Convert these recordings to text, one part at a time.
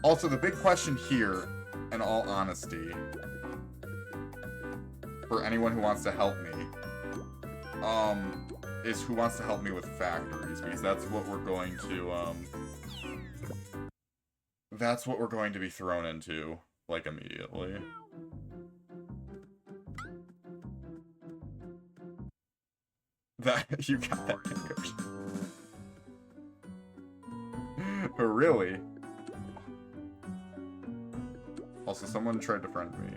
Also, the big question here, in all honesty, for anyone who wants to help me, is who wants to help me with factories, because that's what we're going to be thrown into, like, immediately. You got that, Coach. Really? Also, someone tried to friend me.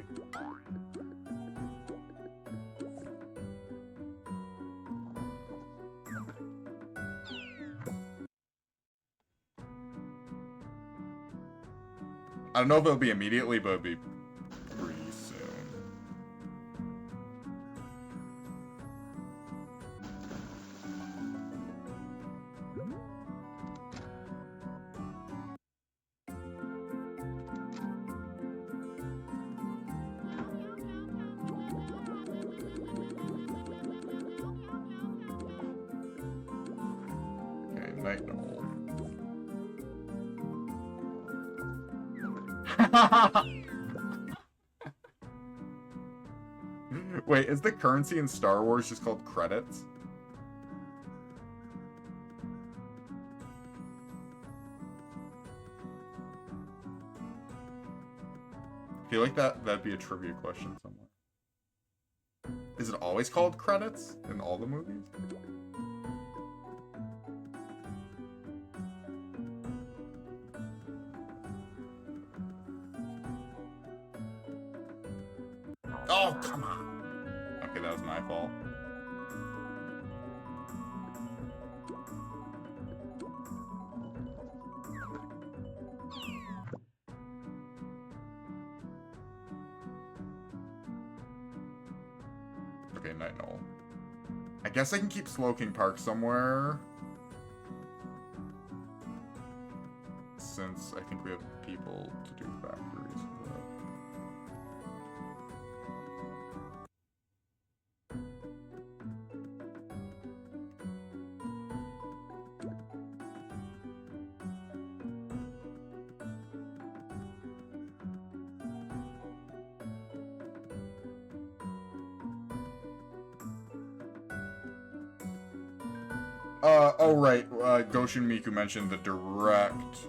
I don't know if it'll be immediately, but it'll be pretty soon. Okay, night knoll. Wait, is the currency in Star Wars just called credits? I feel like that'd be a trivia question somewhere. Is it always called credits in all the movies? Oh, come on. Okay, that was my fault. Okay, night knoll. I guess I can keep Slowking Park somewhere. Since I think we have people to do factories with. Oh right, Goshin Miku mentioned the direct.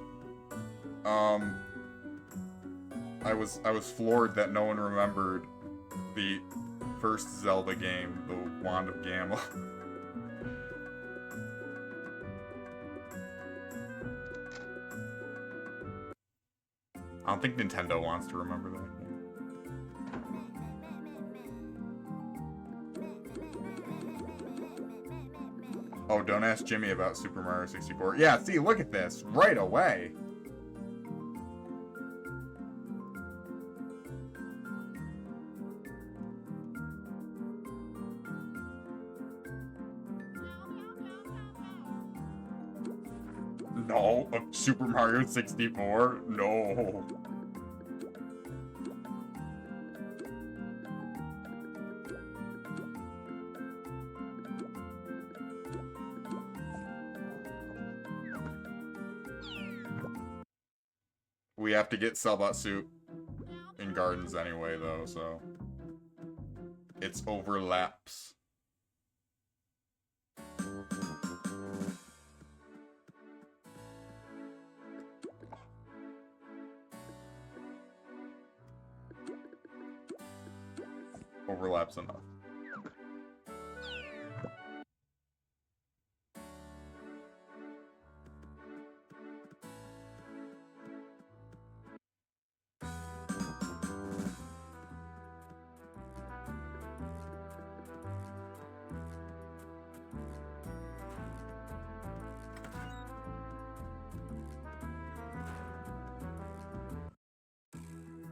I was floored that no one remembered the first Zelda game, the Wand of Gamelon. I don't think Nintendo wants to remember that game. Oh, don't ask Jimmy about Super Mario 64. Yeah, see, look at this. Right away. No, Super Mario 64? No. We have to get Selbatsuit in Gardens anyway, though, so... It's overlaps. Overlaps enough.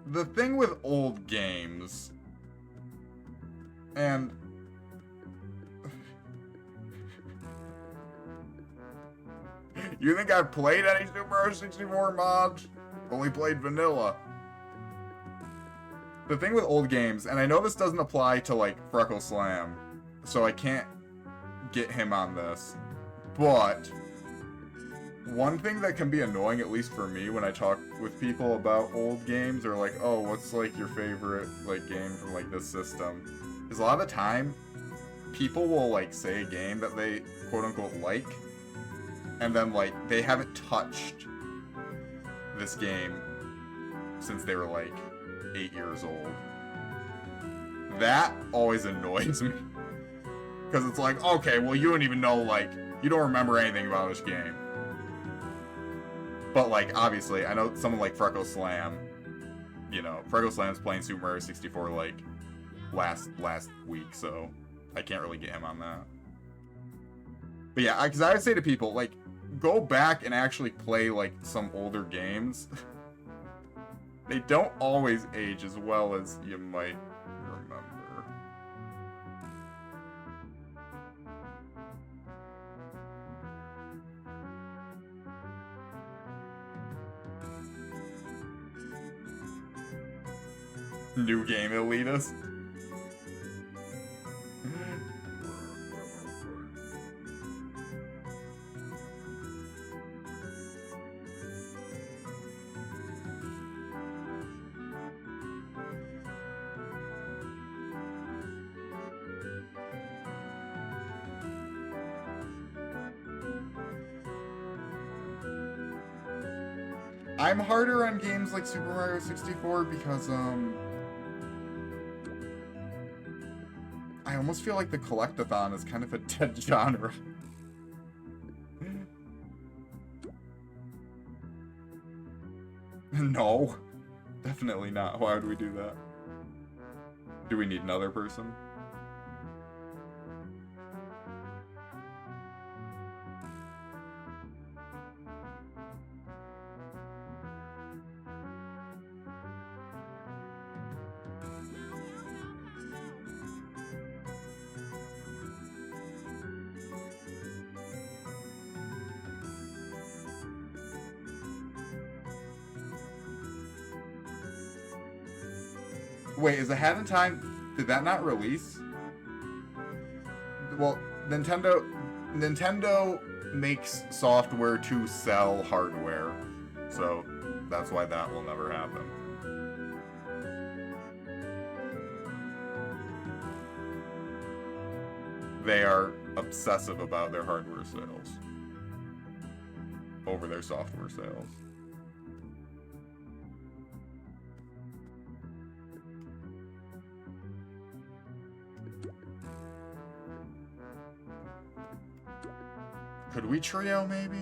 The thing with old games, and you think I've played any Super Mario 64 mods? Only played vanilla. The thing with old games, and I know this doesn't apply to like Freckle Slam, so I can't get him on this, but one thing that can be annoying, at least for me, when I talk with people about old games, or like, oh, what's like your favorite like game from like this system, is a lot of the time people will like say a game that they quote unquote like, and then like they haven't touched this game since they were like 8 years old. That always annoys me. Because it's like, okay, well, you don't even know, like, you don't remember anything about this game. But, like, obviously, I know someone like Freckle Slam, you know, Freckle Slam's playing Super Mario 64, like, last week, so I can't really get him on that. But yeah, because I would say to people, like, go back and actually play, like, some older games. They don't always age as well as you might remember. New game elitist. I'm harder on games like Super Mario 64 because, I almost feel like the collectathon is kind of a dead genre. No. Definitely not. Why would we do that? Do we need another person? Wait, is Ahead in Time... Did that not release? Well, Nintendo makes software to sell hardware. So, that's why that will never happen. They are obsessive about their hardware sales over their software sales. Could we trio, maybe?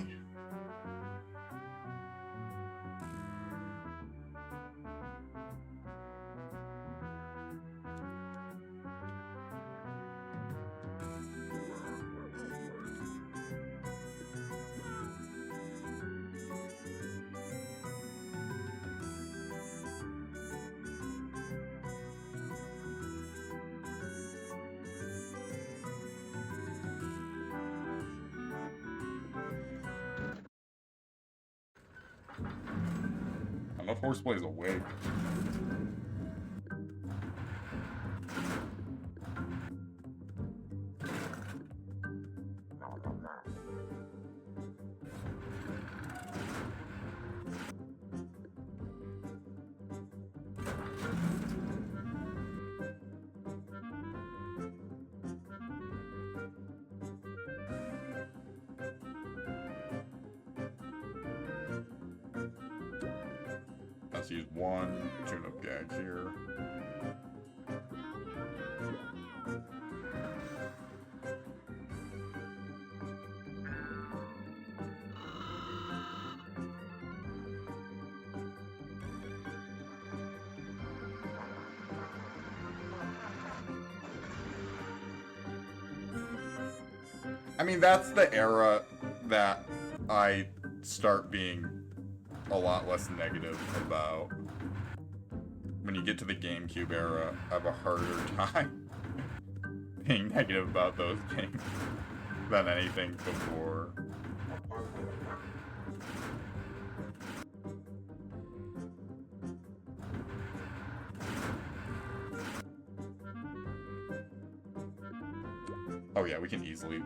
I don't know if Horseplay's awake. Let's use one Toon-Up gag here. I mean, that's the era that I start being a lot less negative about. When you get to the GameCube era, I have a harder time being negative about those games than anything before. Oh yeah, we can easily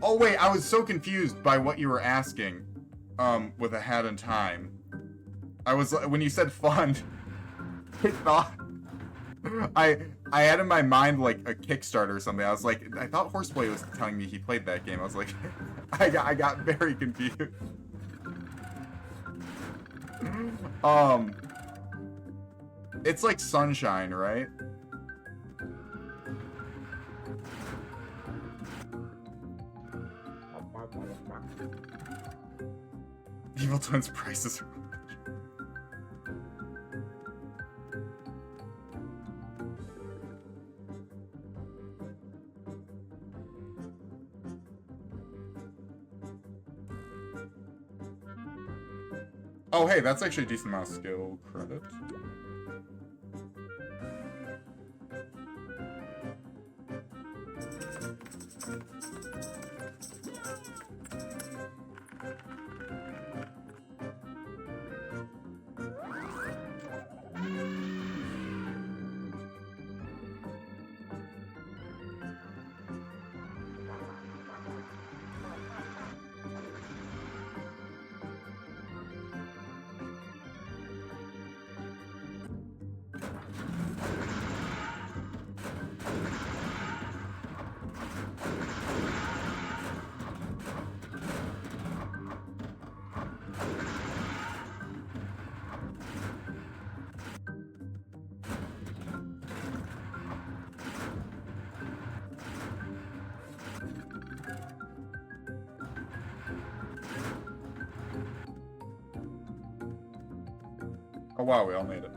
Oh wait, I was so confused by what you were asking. With a hat and time. I was when you said fun, I thought I had in my mind like a Kickstarter or something. I was like, I thought Horseplay was telling me he played that game. I was like, I got very confused. It's like Sunshine, right? Evil Twins prices. Oh, hey, that's actually a decent amount of skill credit. Oh wow, we all made it.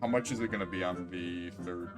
How much is it gonna be on the 30th?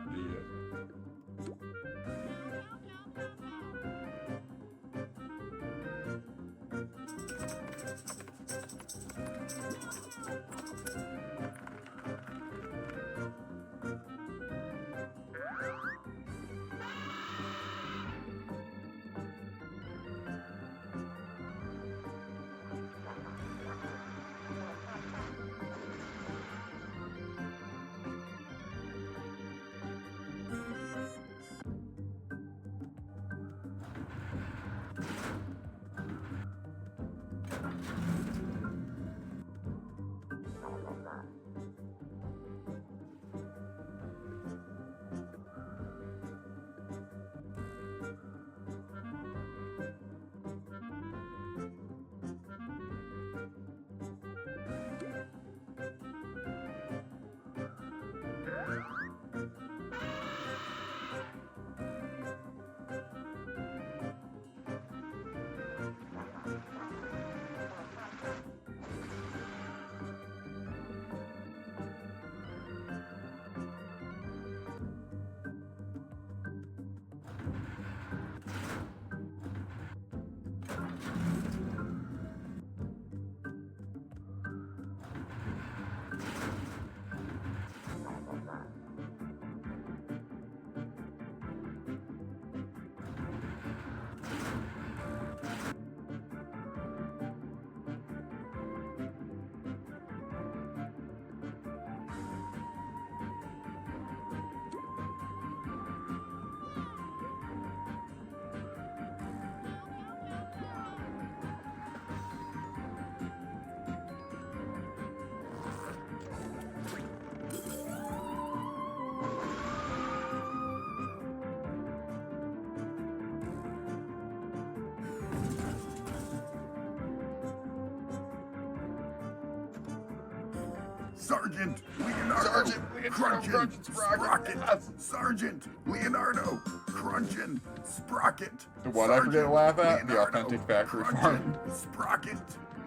Sergeant Leonardo Crunching Sprocket. Sergeant Leonardo Crunching Sprocket. What I forget to laugh at? The authentic factory farm. Sprocket.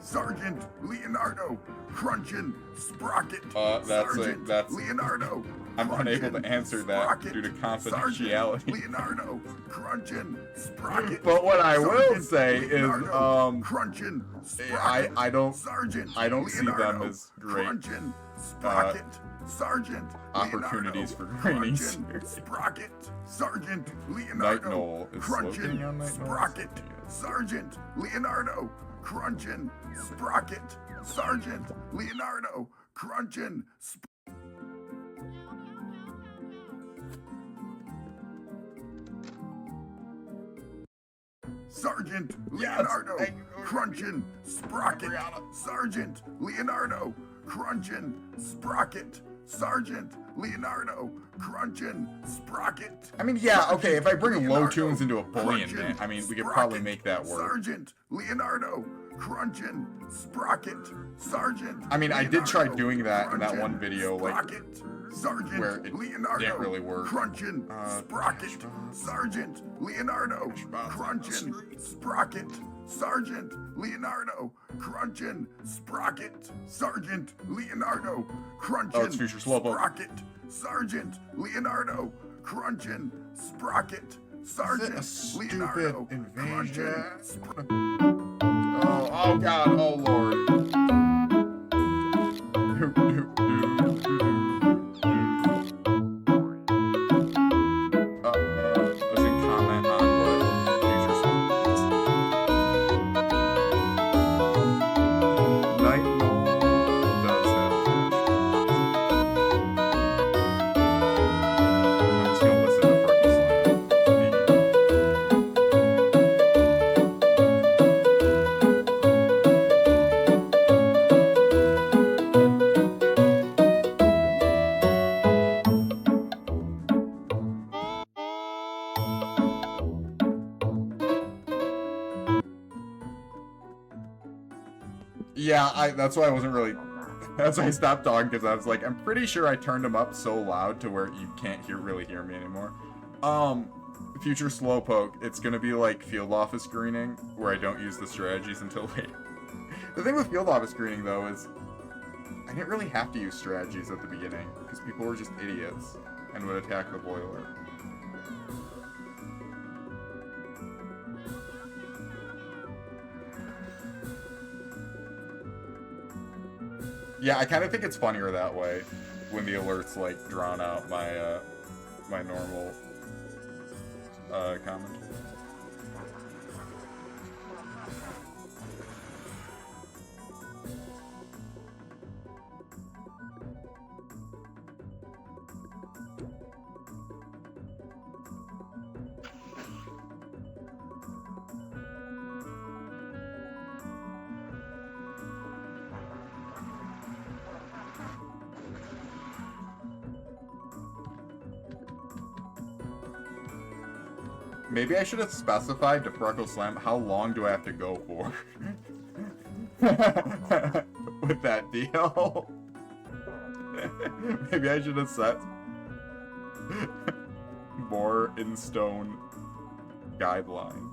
Sergeant Leonardo Crunching Sprocket. That's Leonardo. I'm unable to answer that due to confidentiality. Leonardo Crunching Sprocket. But what I will say is, Crunching I don't see them as great Sergeant Opportunities Leonardo, for graining Crunchin', Sprocket, Sergeant Night Leonardo, Knoll is Crunchin', on Night Knoll. Sprocket, Sergeant Leonardo, Crunchin', Sprocket, Sergeant Leonardo, Crunchin', Sergeant Leonardo, Crunchin', Sprocket, Sergeant Leonardo, Crunchin', Sprocket, Sergeant Leonardo, Crunchin', Sprocket. I mean, yeah, okay, if I bring low Leonardo, tunes into a bullion Crunchin', bit, I mean, we could Sprocket, probably make that work. Sergeant Leonardo, Crunchin', Sprocket, Sergeant. I mean, I did try Leonardo, doing that in that one Crunchin', video, like, Sprocket, Sergeant where it Leonardo, didn't really work. Crunchin', Sprocket, Sergeant Leonardo, Crunchin', Sprocket, Sergeant Leonardo, Crunchin', Sprocket, Sergeant Leonardo, Crunchin', Oh, it's Future Slowpoke. Sprocket, Sergeant Leonardo, Crunchin', Sprocket, Sergeant stupid Leonardo, invasion? Crunchin', Oh god, oh lord. Doesn't comment on what Future Slowpoke is. Night Knoll does have cash I'm just gonna listen to Freckle Yeah, that's why I wasn't really... That's why I stopped talking, because I was like, I'm pretty sure I turned them up so loud to where you can't really hear me anymore. Future Slowpoke, it's gonna be like field office screening, where I don't use the strategies until later. The thing with field office screening, though, is I didn't really have to use strategies at the beginning, because people were just idiots and would attack the boiler. Yeah, I kind of think it's funnier that way, when the alerts, like, drown out my, my normal, commentary. Maybe I should have specified to Freckle Slam how long do I have to go for with that deal. Maybe I should have set more in stone guidelines.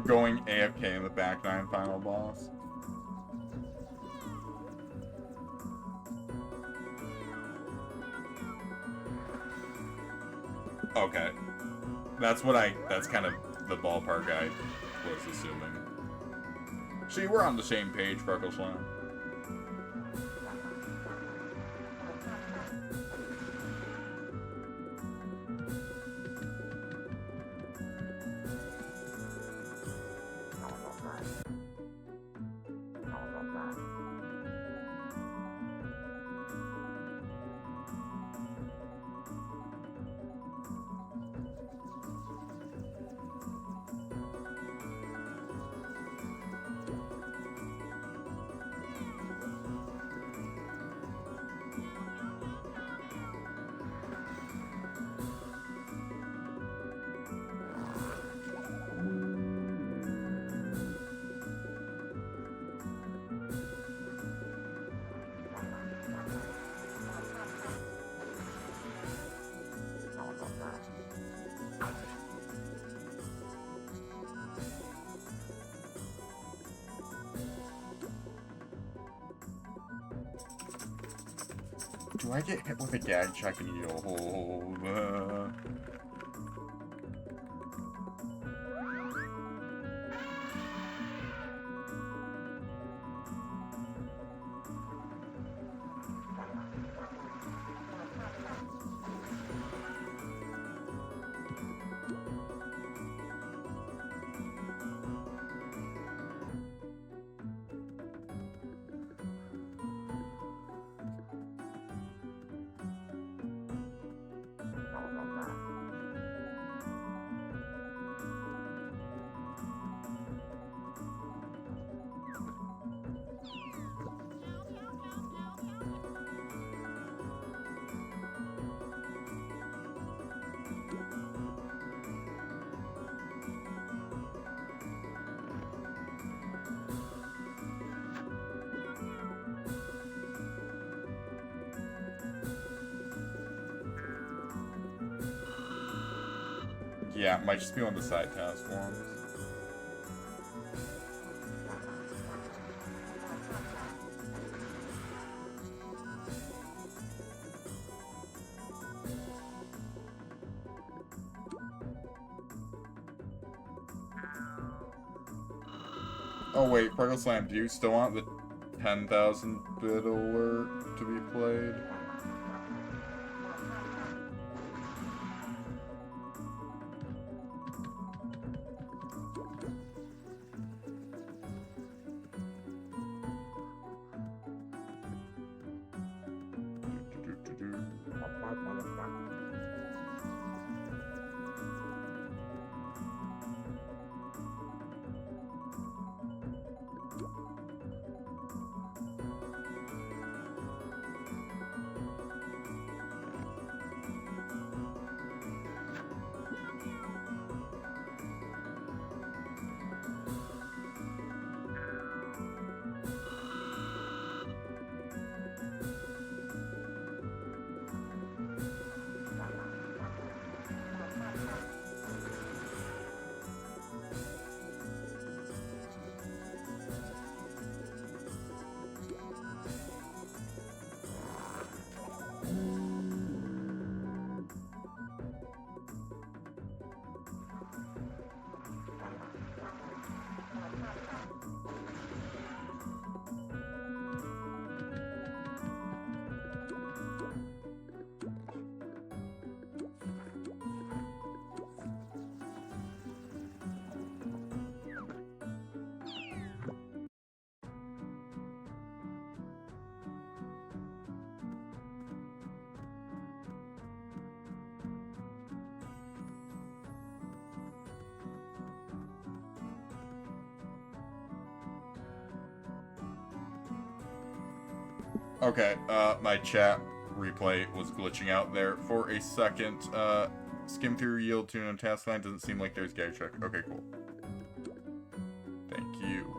Going AFK in the back 9 final boss. Okay. That's kind of the ballpark I was assuming. See, we're on the same page, Freckle Slam. Do I get hit with a gag check and you'll... Yeah, it might just be on the side task ones. Oh wait, Purple Slam, do you still want the 10,000 bit alert to be played? Okay, my chat replay was glitching out there for a second. Skim through yield tune and task line, doesn't seem like there's gag check. Okay, cool. Thank you.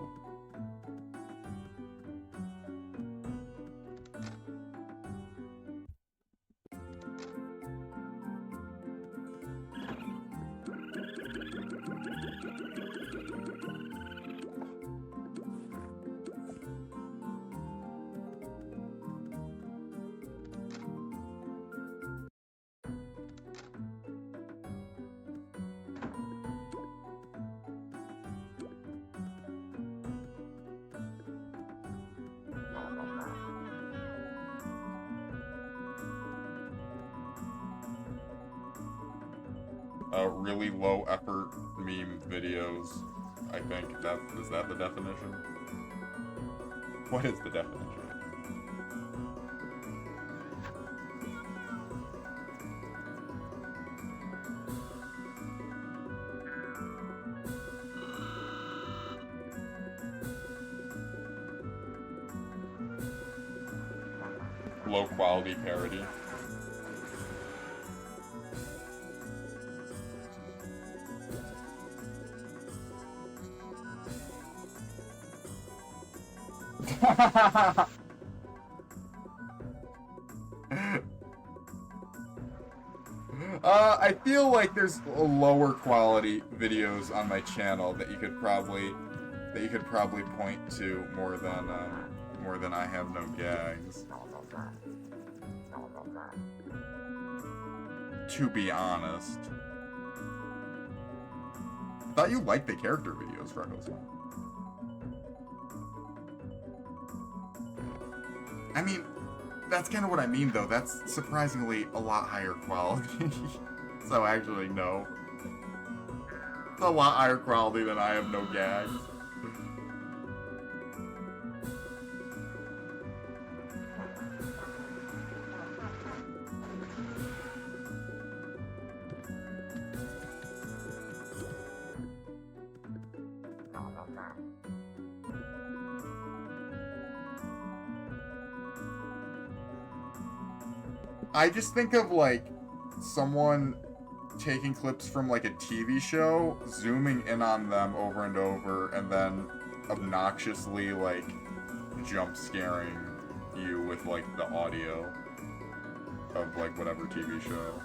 Really low effort meme videos. I think is that the definition? What is the definition? Low quality parody. I feel like there's lower quality videos on my channel that you could probably point to more than I have no gags. To be honest. I thought you liked the character videos, Freckles. I mean, that's kind of what I mean, though. That's surprisingly a lot higher quality. So actually, no. It's a lot higher quality than I Have No Gags. I just think of, like, someone taking clips from, like, a TV show, zooming in on them over and over, and then obnoxiously, like, jump scaring you with, like, the audio of, like, whatever TV show.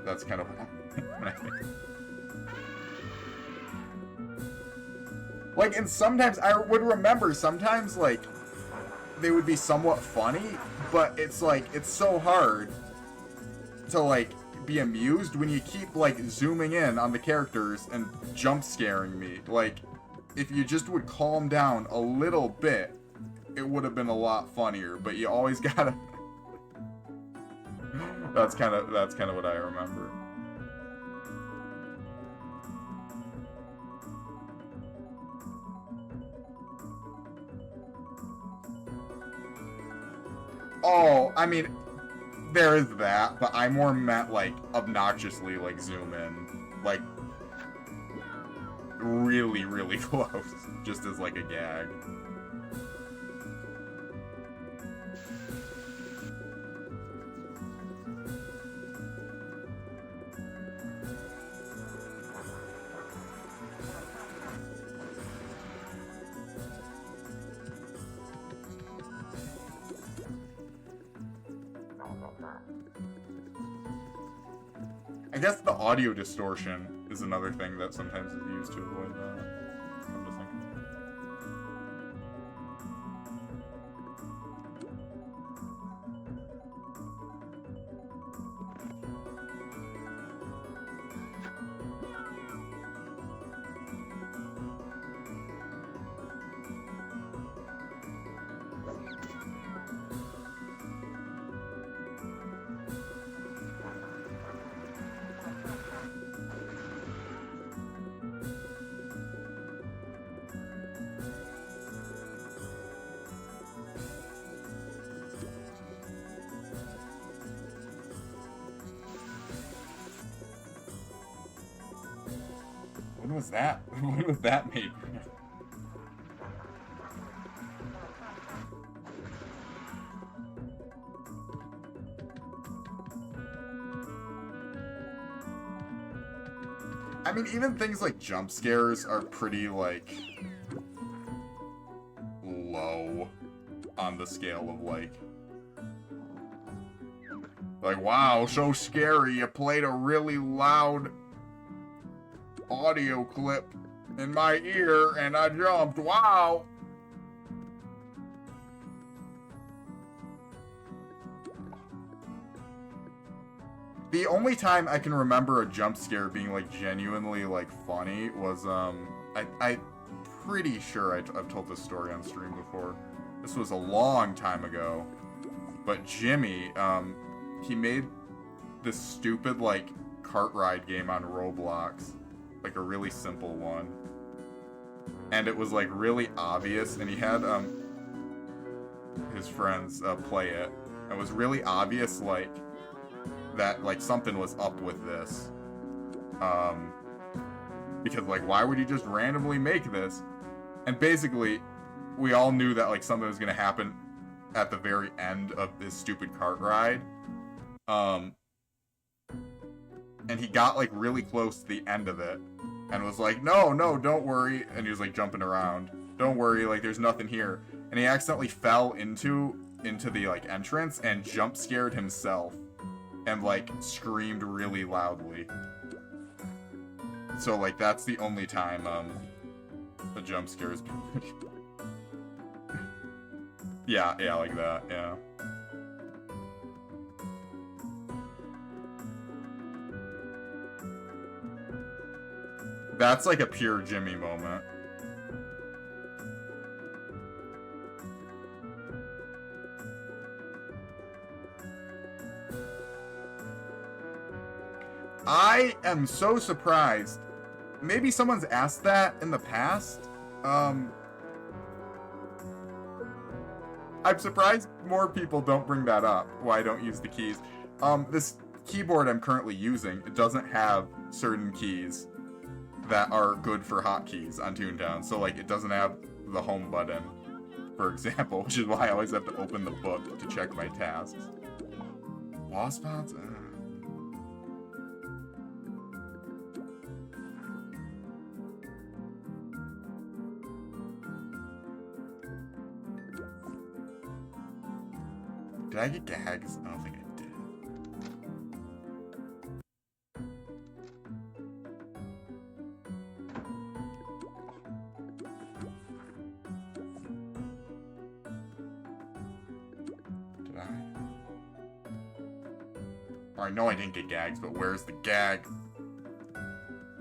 That's kind of what I think. Like, and sometimes, I would remember, sometimes, like, they would be somewhat funny, but it's like, it's so hard to, like, be amused when you keep, like, zooming in on the characters and jump scaring me. Like, if you just would calm down a little bit, it would have been a lot funnier, but you always gotta... That's kind of what I remember. Oh, I mean, there is that, but I more meant, like, obnoxiously, like, zoom in. Like, really, really close. Just as, like, a gag. I guess the audio distortion is another thing that sometimes is used to avoid that. I'm just thinking. When was that? When was that made? I mean, even things like jump scares are pretty, like, low on the scale of, like, wow, so scary, you played a really loud audio clip in my ear and I jumped, wow! The only time I can remember a jump scare being, like, genuinely, like, funny was, I'm pretty sure I've told this story on stream before. This was a long time ago. But Jimmy, he made this stupid, like, cart ride game on Roblox. Like, a really simple one. And it was, like, really obvious, and he had, his friends, play it. It was really obvious, like, that, like, something was up with this. Because, like, why would you just randomly make this? And basically, we all knew that, like, something was gonna happen at the very end of this stupid cart ride. And he got, like, really close to the end of it. And was like, no, don't worry. And he was, like, jumping around. Don't worry, like, there's nothing here. And he accidentally fell into the, like, entrance and jump scared himself. And, like, screamed really loudly. So, like, that's the only time, a jump scare is Yeah, like that, yeah. That's like a pure Jimmy moment. I am so surprised. Maybe someone's asked that in the past. I'm surprised more people don't bring that up, why I don't use the keys. This keyboard I'm currently using, it doesn't have certain keys that are good for hotkeys on Toontown. So, like, it doesn't have the home button, for example, which is why I always have to open the book to check my tasks. Wall spots? Did I get Gags? I don't think I did. Did I? Oh, I know I didn't get Gags, but where's the gag?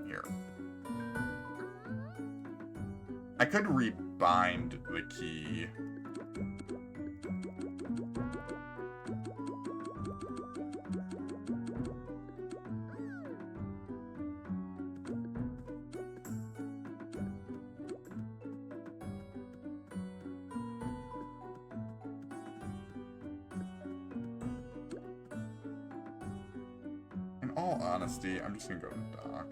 Here. I could rebind the key. In all honesty, I'm just gonna go to dock.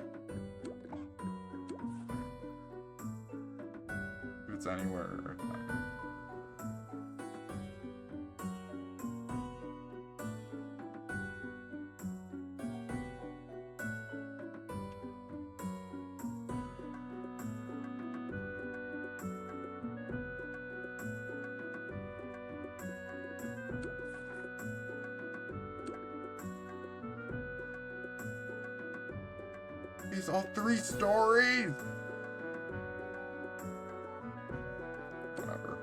If it's anywhere. These all 3 stories! Whatever.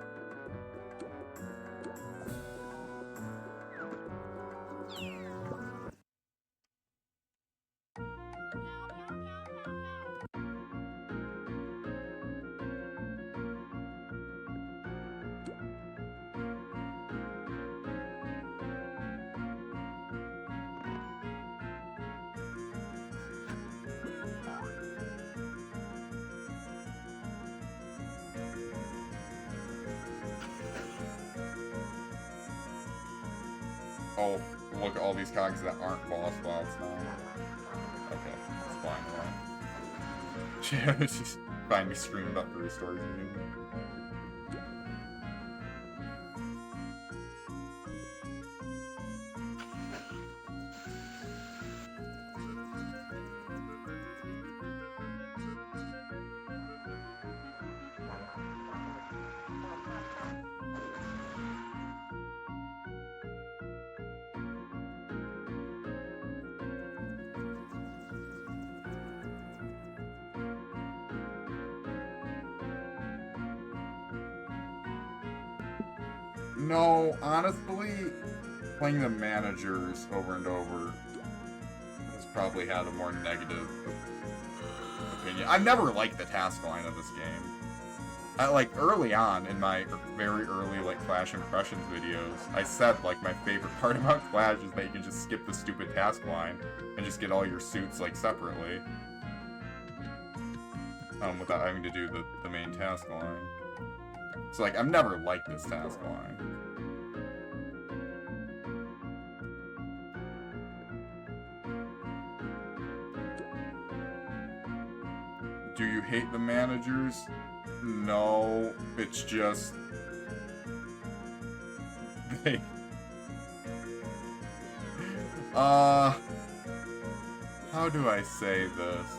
Oh, look at all these cogs that aren't boss spots now. Okay, it's fine, yeah. Just find me screaming about 3 stories immediately. No, honestly, playing the managers over and over has probably had a more negative opinion. I've never liked the task line of this game. Like, early on in my very early, like, Clash Impressions videos, I said, like, my favorite part about Clash is that you can just skip the stupid task line and just get all your suits, like, separately. Without having to do the main task line. So, like, I've never liked this task line. Do you hate the managers? No, it's just... they... how do I say this?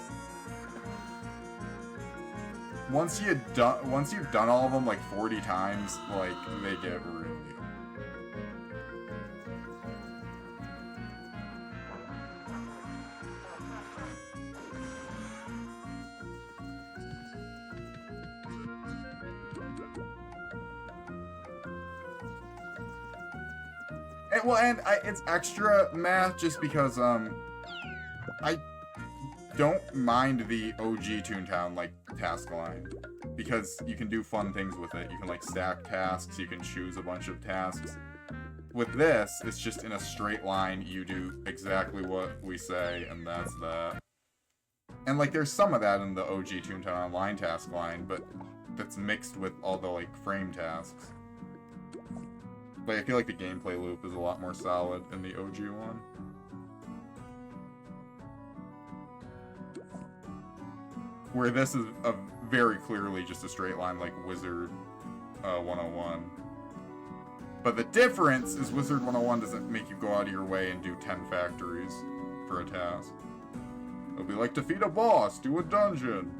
Once you've done all of them like 40 times, like, they get really... It's extra math just because I don't mind the OG Toontown like task line because you can do fun things with it. You can like stack tasks. You can choose a bunch of tasks. With this, it's just in a straight line. You do exactly what we say, and that's that. And like, there's some of that in the OG Toontown Online task line, but that's mixed with all the like frame tasks. But I feel like the gameplay loop is a lot more solid in the OG one. Where this is very clearly just a straight line like Wizard 101. But the difference is Wizard 101 doesn't make you go out of your way and do 10 factories for a task. It'll be like defeat a boss, do a dungeon,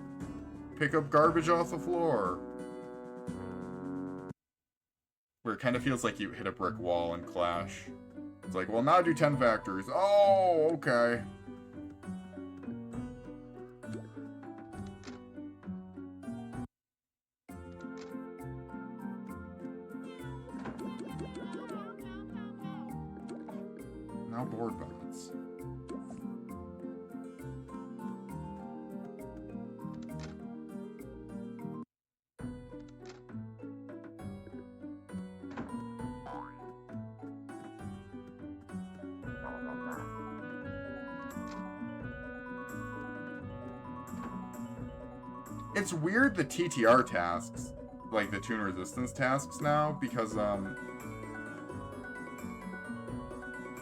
pick up garbage off the floor. Where it kind of feels like you hit a brick wall in Clash. It's like, well, now do 10 factories. Oh, okay. Now board bots. It's weird the TTR tasks, like the Toon Resistance tasks now, because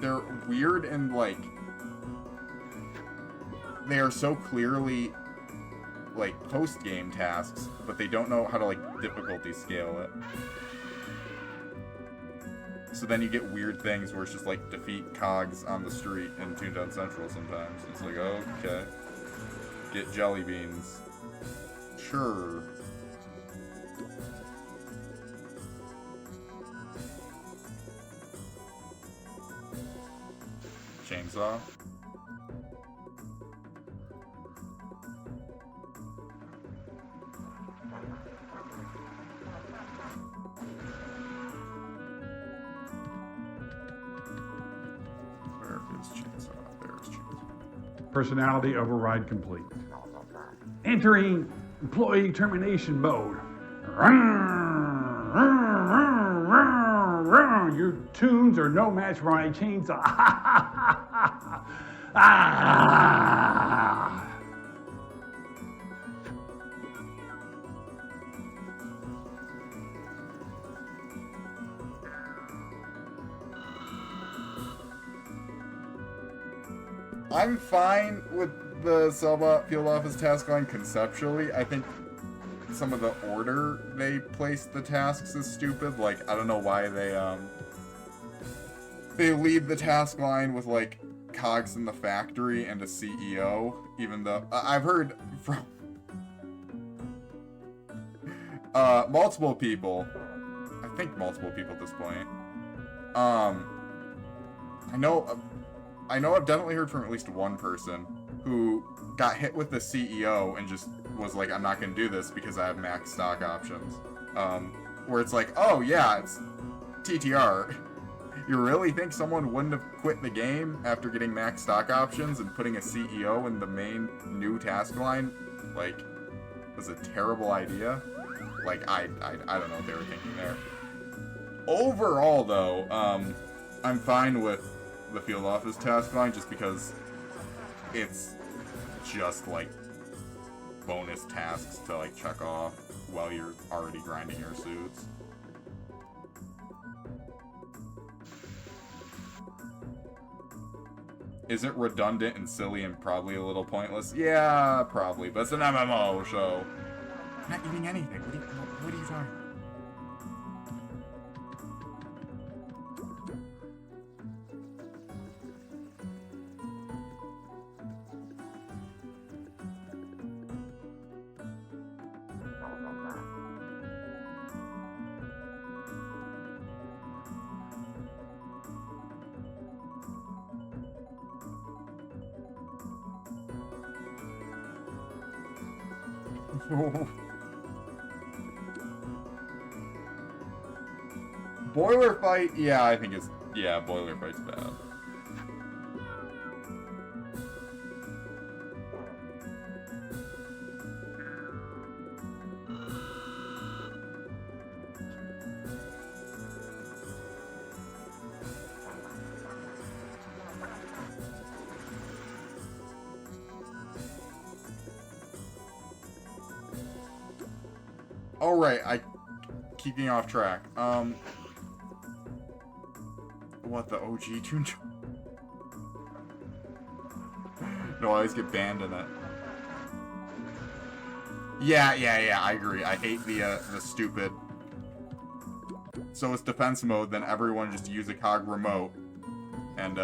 they're weird and like they are so clearly like post-game tasks, but they don't know how to like difficulty scale it. So then you get weird things where it's just like defeat cogs on the street in Toontown Central sometimes. It's like, okay. Get jelly beans. Sure. Chainsaw. Where is Chainsaw? There's Chainsaw. Personality override complete. Entering employee termination mode. Your tunes are no match for my chainsaw. I'm fine with the Selbot Field Office task line conceptually. I think some of the order they placed the tasks is stupid. Like, I don't know why they lead the task line with like cogs in the factory and a CEO, even though I've heard from multiple people, I think multiple people at this point. I know I've definitely heard from at least one person who got hit with the CEO and just was like, I'm not gonna do this because I have max stock options. Where it's like, oh yeah, it's TTR. You really think someone wouldn't have quit the game after getting max stock options and putting a CEO in the main new task line, like, was a terrible idea? Like, I don't know what they were thinking there. Overall, though, I'm fine with the field office task line just because it's just, like, bonus tasks to, like, check off while you're already grinding your suits. Is it redundant and silly and probably a little pointless? Yeah, probably, but it's an MMO, so... I'm not eating anything. What are you talking about? Boiler fight, yeah, I think it's Yeah, boilerplate's bad. All right, I keep getting off track. What, the OG Toon? No, I always get banned in it. Yeah, I agree. I hate the stupid. So it's defense mode, then everyone just use a cog remote and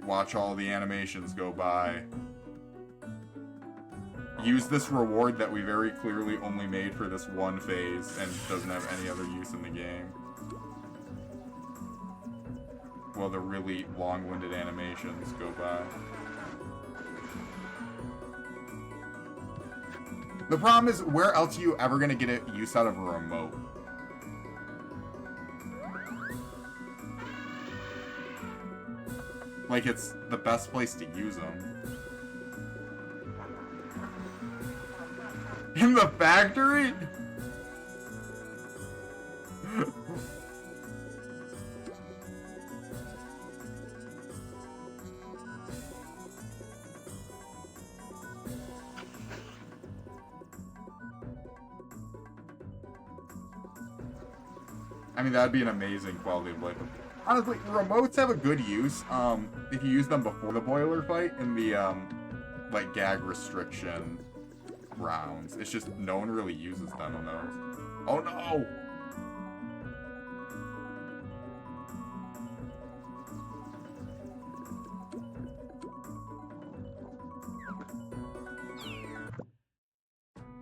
watch all the animations go by. Use this reward that we very clearly only made for this one phase and doesn't have any other use in the game. Well, the really long-winded animations go by. The problem is, where else are you ever going to get a use out of a remote? Like, it's the best place to use them. In the factory? I mean, that'd be an amazing quality of life. Honestly, remotes have a good use, if you use them before the boiler fight in the, like, gag restriction rounds. It's just no one really uses them in those. Oh no!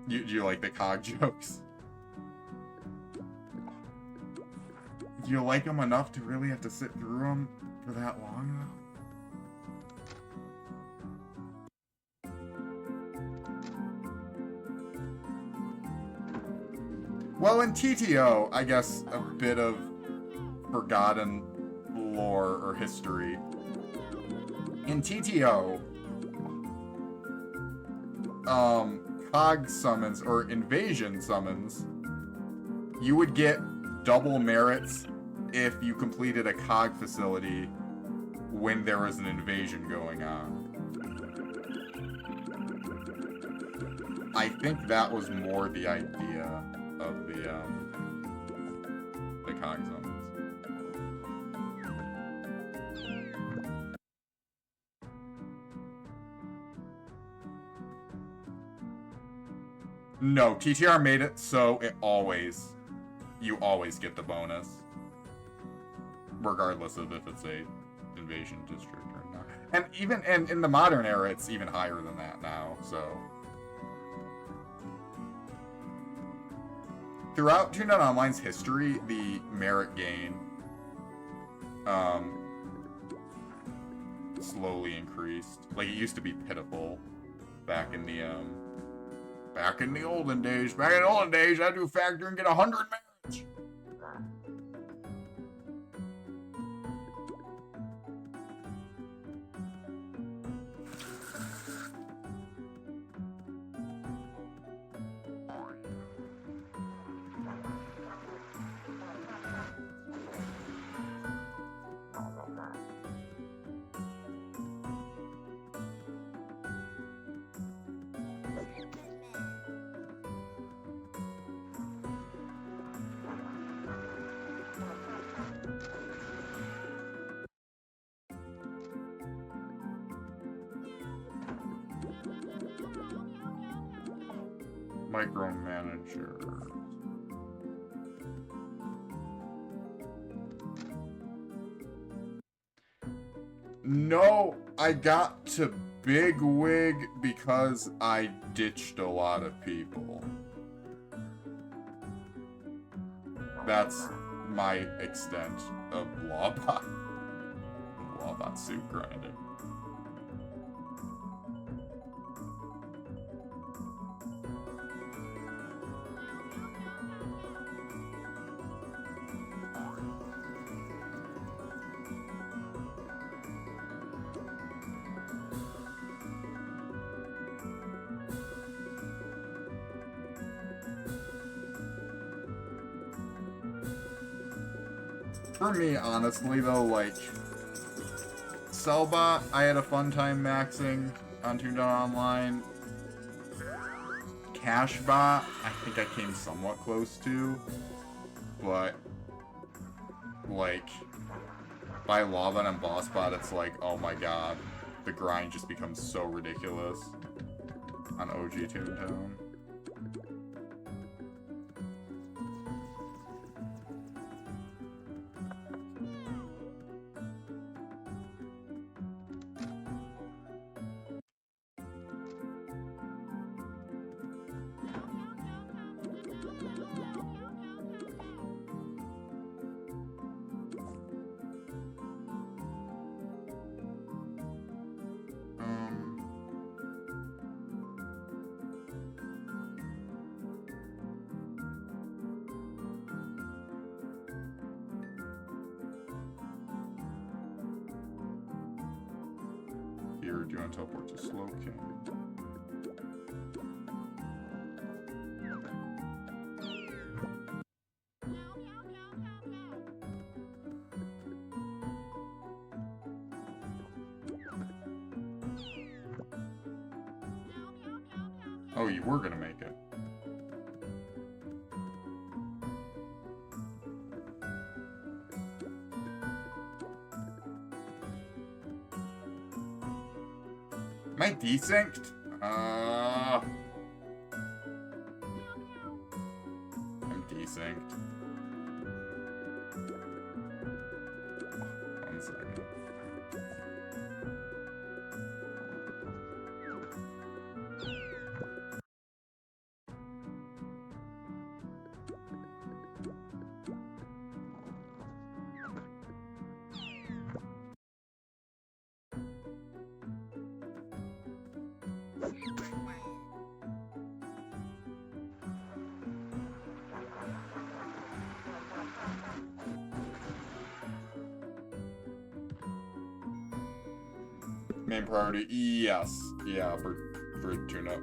Do you like the cog jokes? Do you like them enough to really have to sit through them for that long, though? Well, in TTO, I guess a bit of forgotten lore or history. In TTO, cog summons, or invasion summons, you would get double merits if you completed a cog facility when there was an invasion going on. I think that was more the idea of the cog summons. No, TTR made it so you always get the bonus. Regardless of if it's a invasion district or not. And even in the modern era, it's even higher than that now, so. Throughout Toon-Up Online's history, the merit gain slowly increased. Like, it used to be pitiful back in the olden days. Back in the olden days, I'd do factor and get 100 merits. Micromanager. No, I got to Bigwig because I ditched a lot of people. That's my extent of Lawbot soup grinding. For me, honestly, though, like, Cellbot, I had a fun time maxing on Toon-Up Online. Cashbot, I think I came somewhat close to, but, like, by Lava and Bossbot, it's like, oh my god, the grind just becomes so ridiculous on OG Toontown. Here, do you want to teleport to Slow King? Oh, you were gonna make it. Am I desynced? I'm desynced. One second. Main priority, yes. Yeah, for Toon-Up.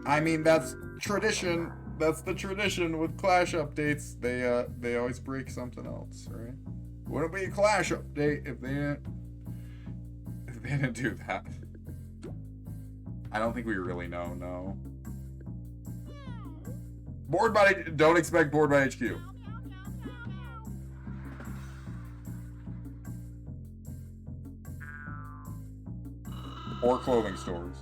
I mean, that's tradition. That's the tradition with Clash updates. They always break something else, right? Wouldn't be a Clash update if they didn't do that. I don't think we really know, no. Don't expect board by HQ. Or clothing stores.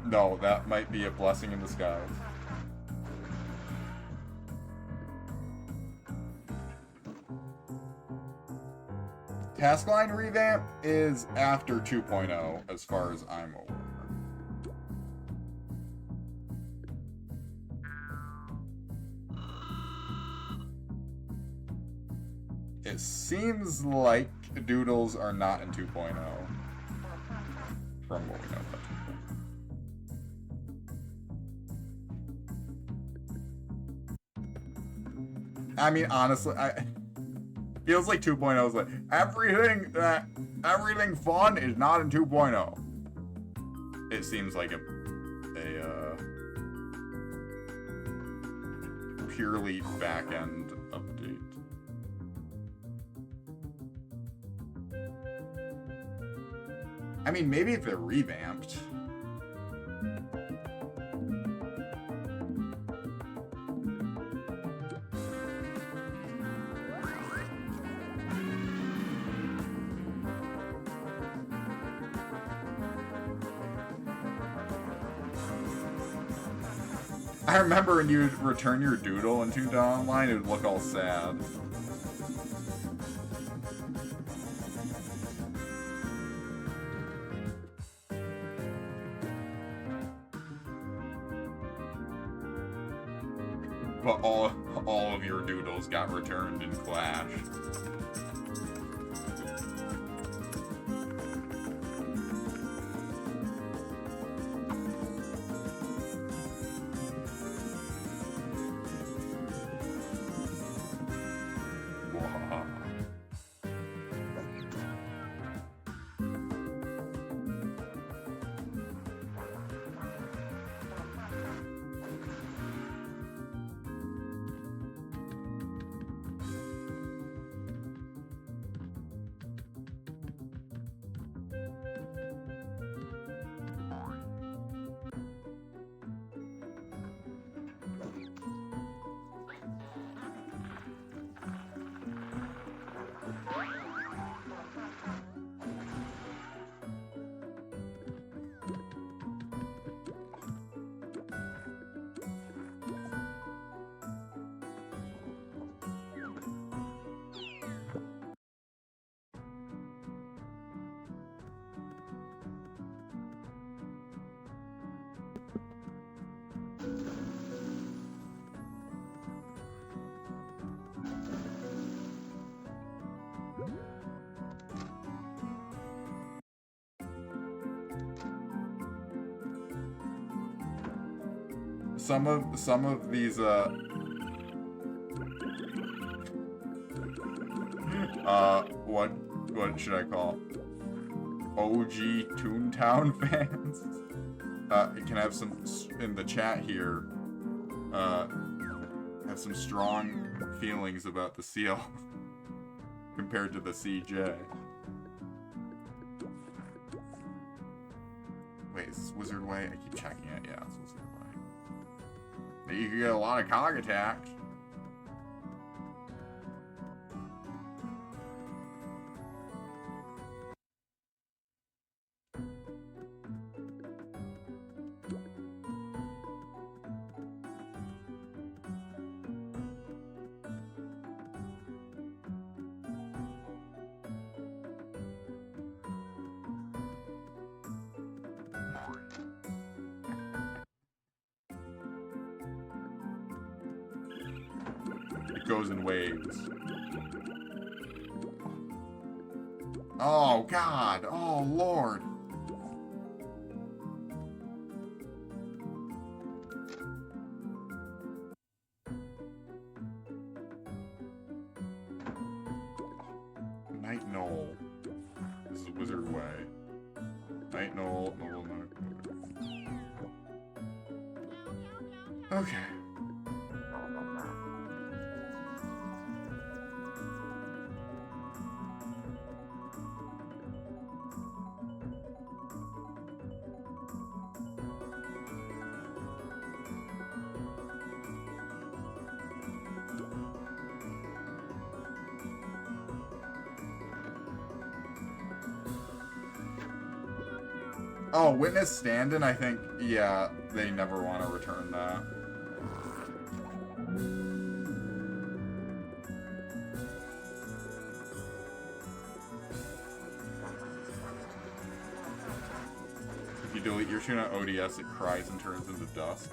No, that might be a blessing in disguise. Task line revamp is after 2.0, as far as I'm aware. It seems like doodles are not in 2.0. From what we know about 2.0. I mean, honestly, feels like 2.0 is like everything fun is not in 2.0. It seems like a purely back-end update. I mean, maybe if they're revamped. I remember when you would return your doodle in Toon-Up Online, it would look all sad. But all of your doodles got returned in Clash. some of these what should I call OG Toontown fans? You can have some in the chat here. Have some strong feelings about the CL compared to the CJ. Wait, is this Wizard Way? I keep checking it. Yeah, it's Wizard Way. You can get a lot of cog attacks. Goes in waves. Oh God! Oh Lord! Night Knoll. This is Wizard Way. Night Knoll. Knoll. Okay. Oh, Witness Stand-In, I think, yeah, they never want to return that. If you delete your tune on ODS, it cries and turns into dust.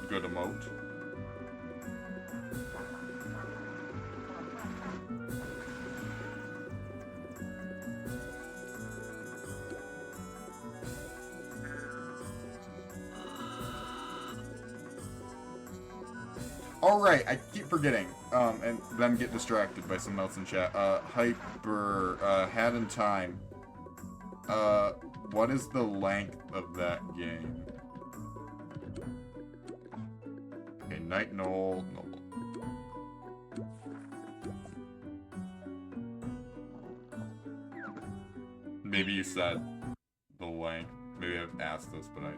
Good emote. Alright, I keep forgetting, and then get distracted by someone else in chat. Hyper, Hat in Time. What is the length of that game? Okay, Night Knoll. Maybe you said the length. Maybe I've asked this, but I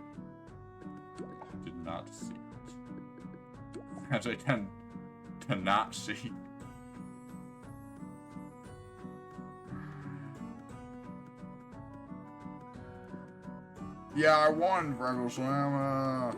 did not see it. As I tend to not see. Yeah, I won, Fraggle Slam. 9.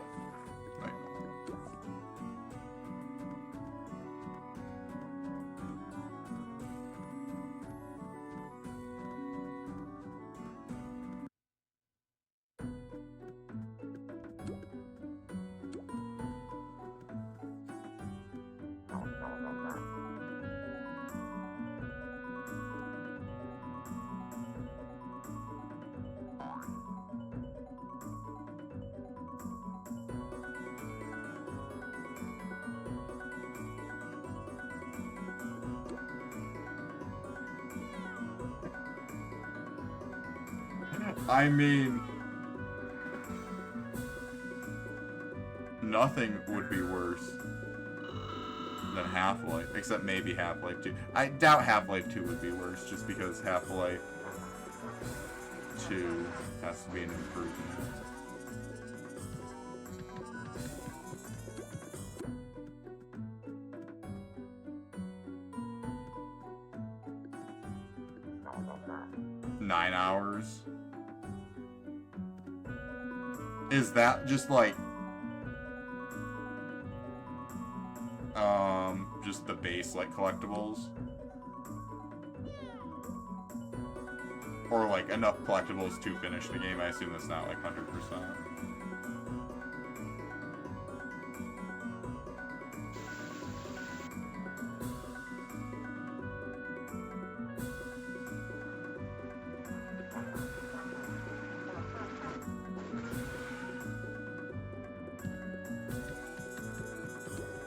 I mean, nothing would be worse than Half-Life, except maybe Half-Life 2. I doubt Half-Life 2 would be worse, just because Half-Life 2 has to be an improvement. Nine hours? Is that just like just the base, like, collectibles. Or, like, enough collectibles to finish the game. I assume that's not, like, 100%.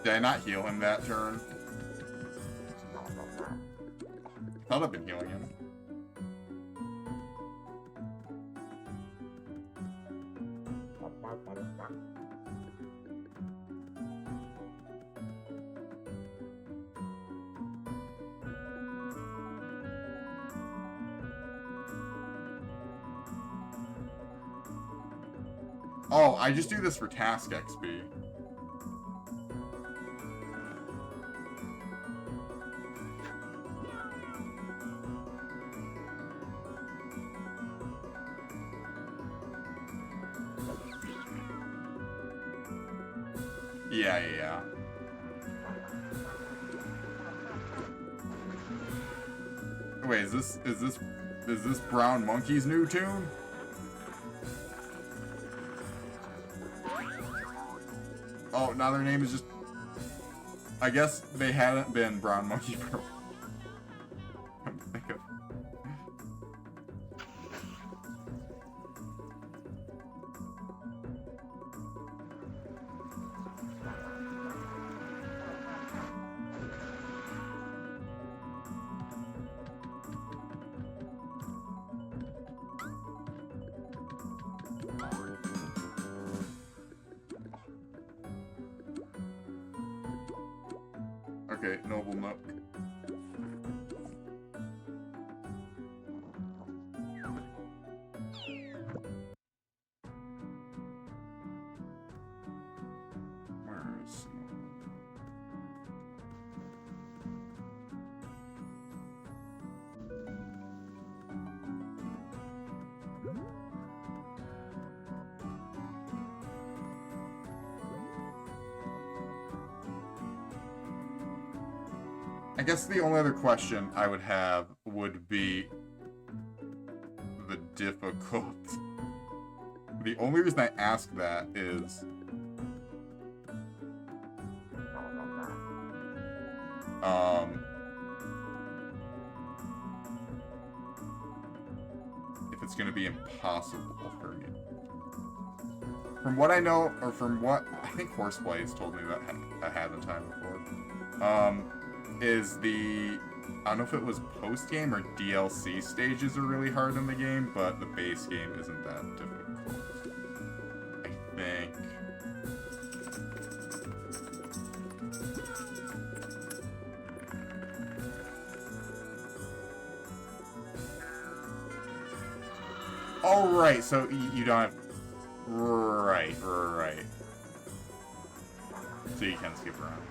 Did I not heal him that turn? I thought I've been healing him. Oh, I just do this for task XP. Yeah. Wait, is this Brown Monkey's new tune? Oh, now their name is just... I guess they hadn't been Brown Monkey for... Come to think of... Okay, Noble Nook. Where is I guess the only other question I would have would be the difficult. The only reason I ask that is if it's gonna be impossible for me. From what I know, or from what I think Horseplay has told me that I had in time before, is the, I don't know if it was post-game or DLC stages are really hard in the game, but the base game isn't that difficult. I think. Oh, right, so you don't have... Right. So you can skip around.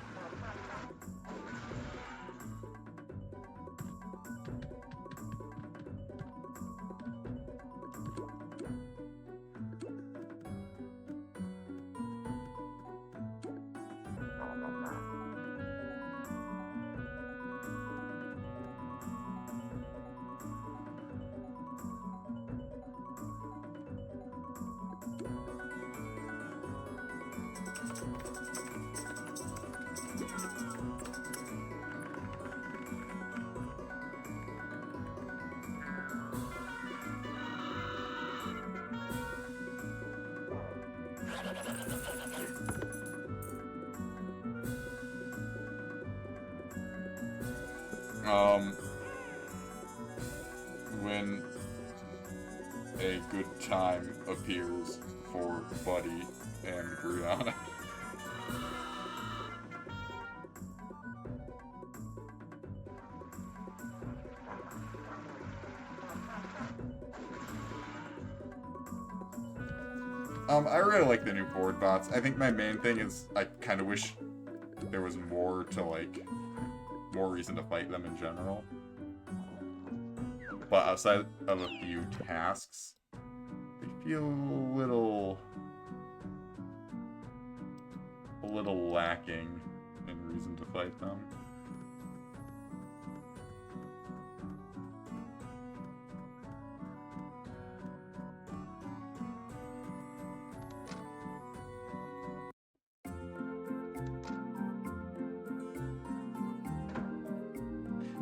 When a good time appears for Buddy and Brianna. I really like the new board bots. I think my main thing is I kind of wish there was more to, like, more reason to fight them in general. But outside of a few tasks, they feel a little lacking in reason to fight them.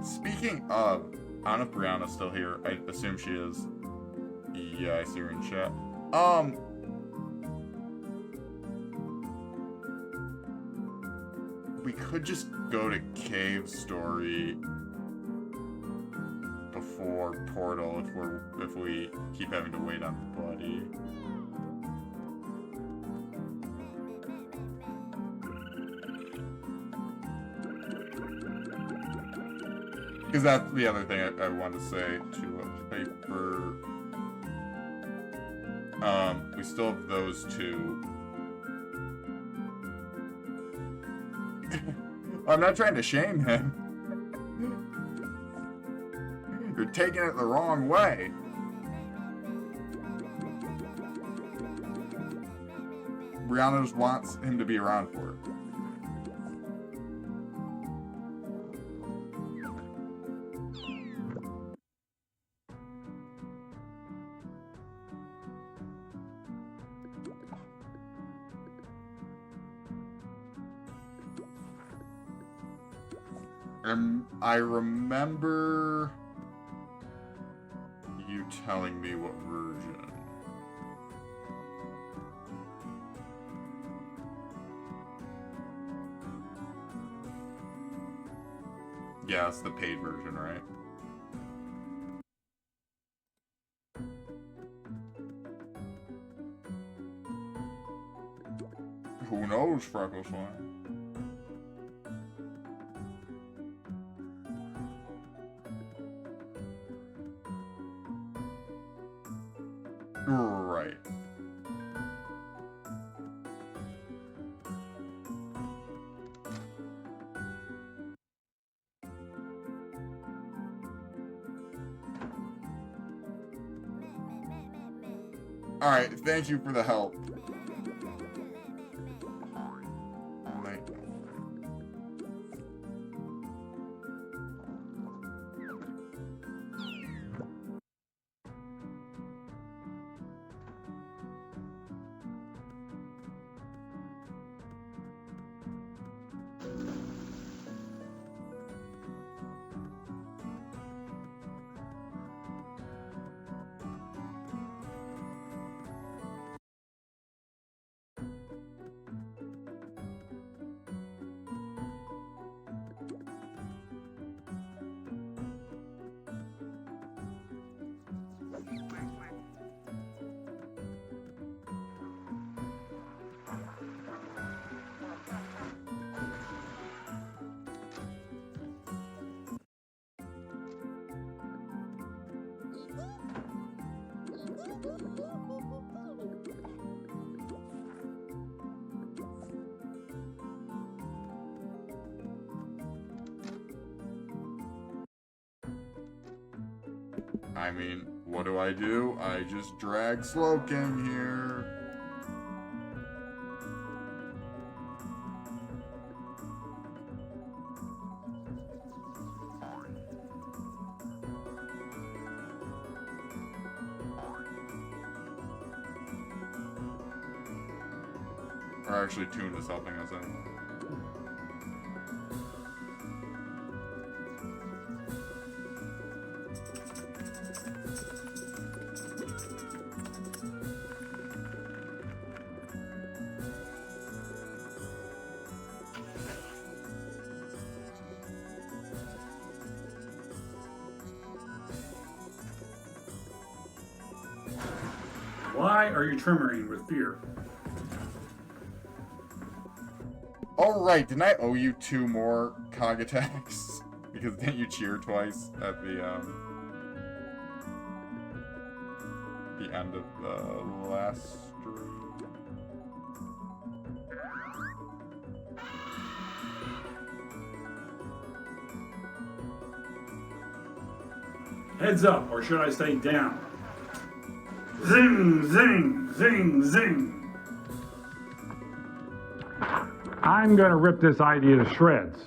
Speaking of, I don't know if Brianna's still here. I assume she is. Yeah, I see her in chat. We could just go to Cave Story before Portal if we keep having to wait on Buddy. Because that's the other thing I want to say to Piper. We still have those two. I'm not trying to shame him. You're taking it the wrong way. Brianna just wants him to be around for her. I remember you telling me what version. Yeah, it's the paid version, right? Who knows, Freckleslime? Right. Alright, thank you for the help. I mean, what do? I just drag Slowking here. Or actually, Toon is helping us in. Why are you tremoring with fear? Alright, didn't I owe you 2 more cog attacks? Because didn't you cheer twice at the end of the last stream? Heads up, or should I stay down? Zing, zing, zing, zing. I'm gonna rip this idea to shreds.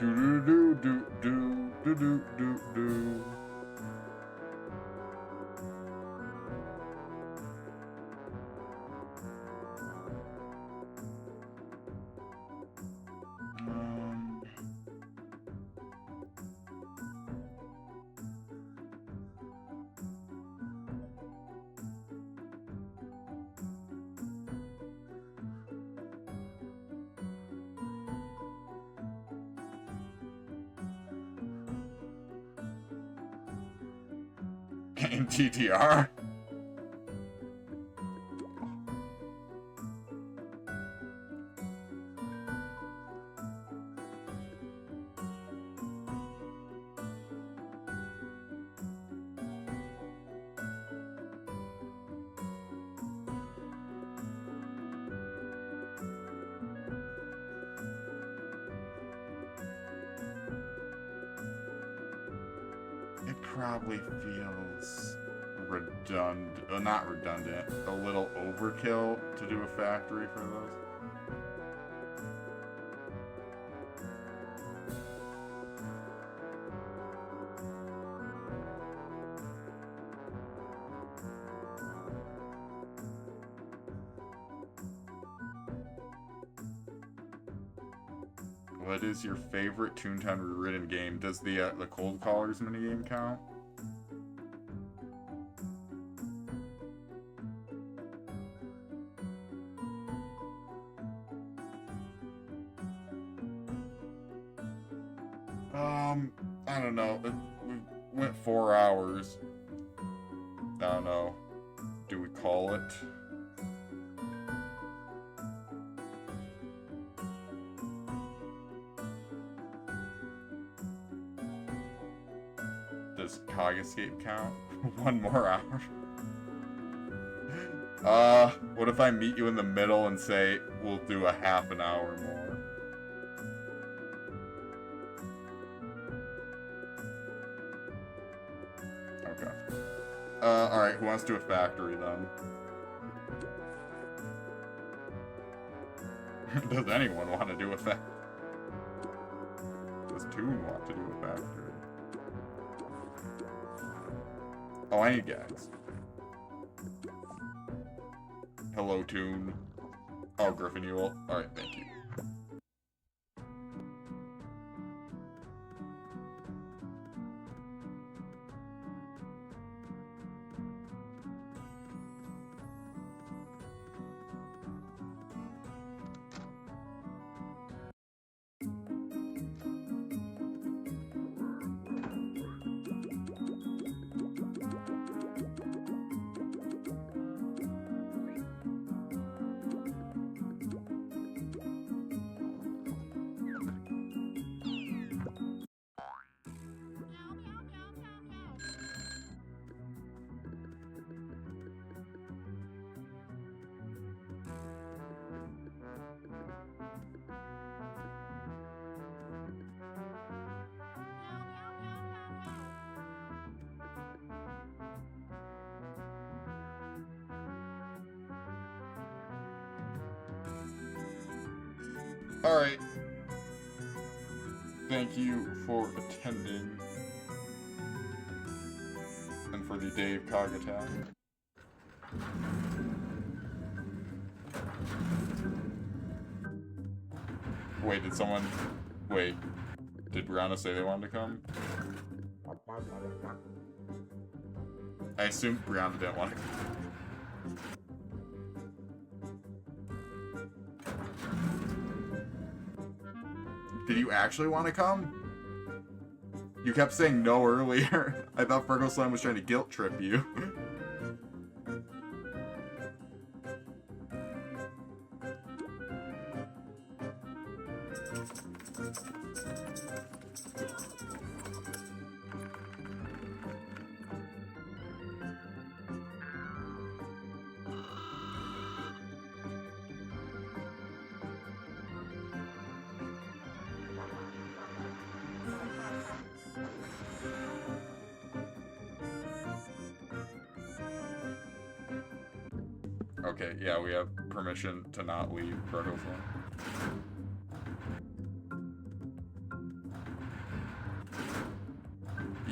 Do do do do do do do do. In TTR. It probably feels redundant, not redundant, a little overkill to do a factory for those. What is your favorite Toontown Rewritten game? Does the Cold Callers minigame count? I don't know. We went 4 hours. I don't know. Do we call it? Does Cog Escape count? 1 more hour. What if I meet you in the middle and say we'll do a half an hour more? Okay. Alright, who wants to do a factory then? Does anyone want to do a factory? Does Toon want to do a factory? Oh, I need Gags. Hello, Toon. Oh, Griffin, you will? Alright, thank you. Alright. Thank you for attending. And for the Dave Cog attack. Wait, did someone... Wait. Did Brianna say they wanted to come? I assumed Brianna didn't want to come. Did you actually want to come? You kept saying no earlier. I thought Fergal Slime was trying to guilt trip you. Okay, yeah, we have permission to not leave Fergal Slime.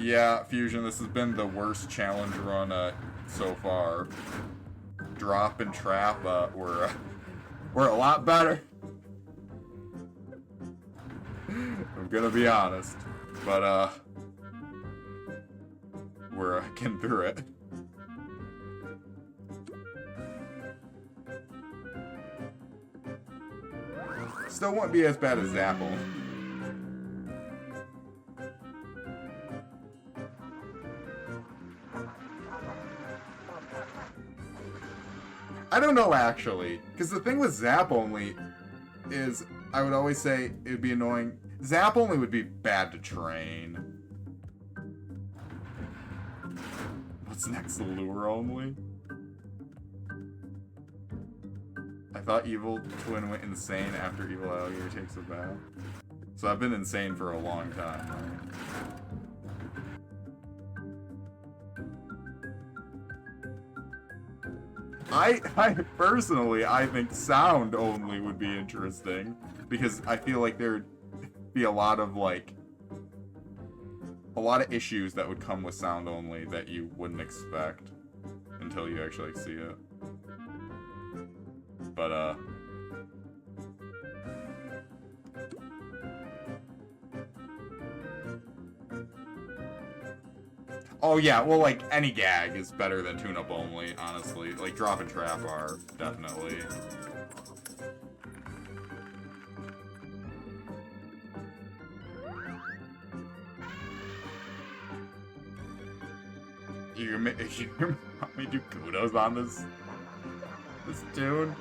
Yeah, Fusion, this has been the worst challenge run so far. Drop and Trap were a lot better. I'm gonna be honest, but we're getting through it. Still won't be as bad as Zapple. I don't know, actually. Because the thing with Zap Only is, I would always say it would be annoying. Zap Only would be bad to train. What's next? Lure Only? I thought Evil Twin went insane after Evil Alligator takes a bath. So I've been insane for a long time, right? I personally, I think sound only would be interesting, because I feel like there'd be a lot of issues that would come with sound only that you wouldn't expect until you actually see it. But oh yeah, well, like, any gag is better than Toon-Up only, honestly. Like, Drop and Trap are, definitely. You want me to do kudos on this tune?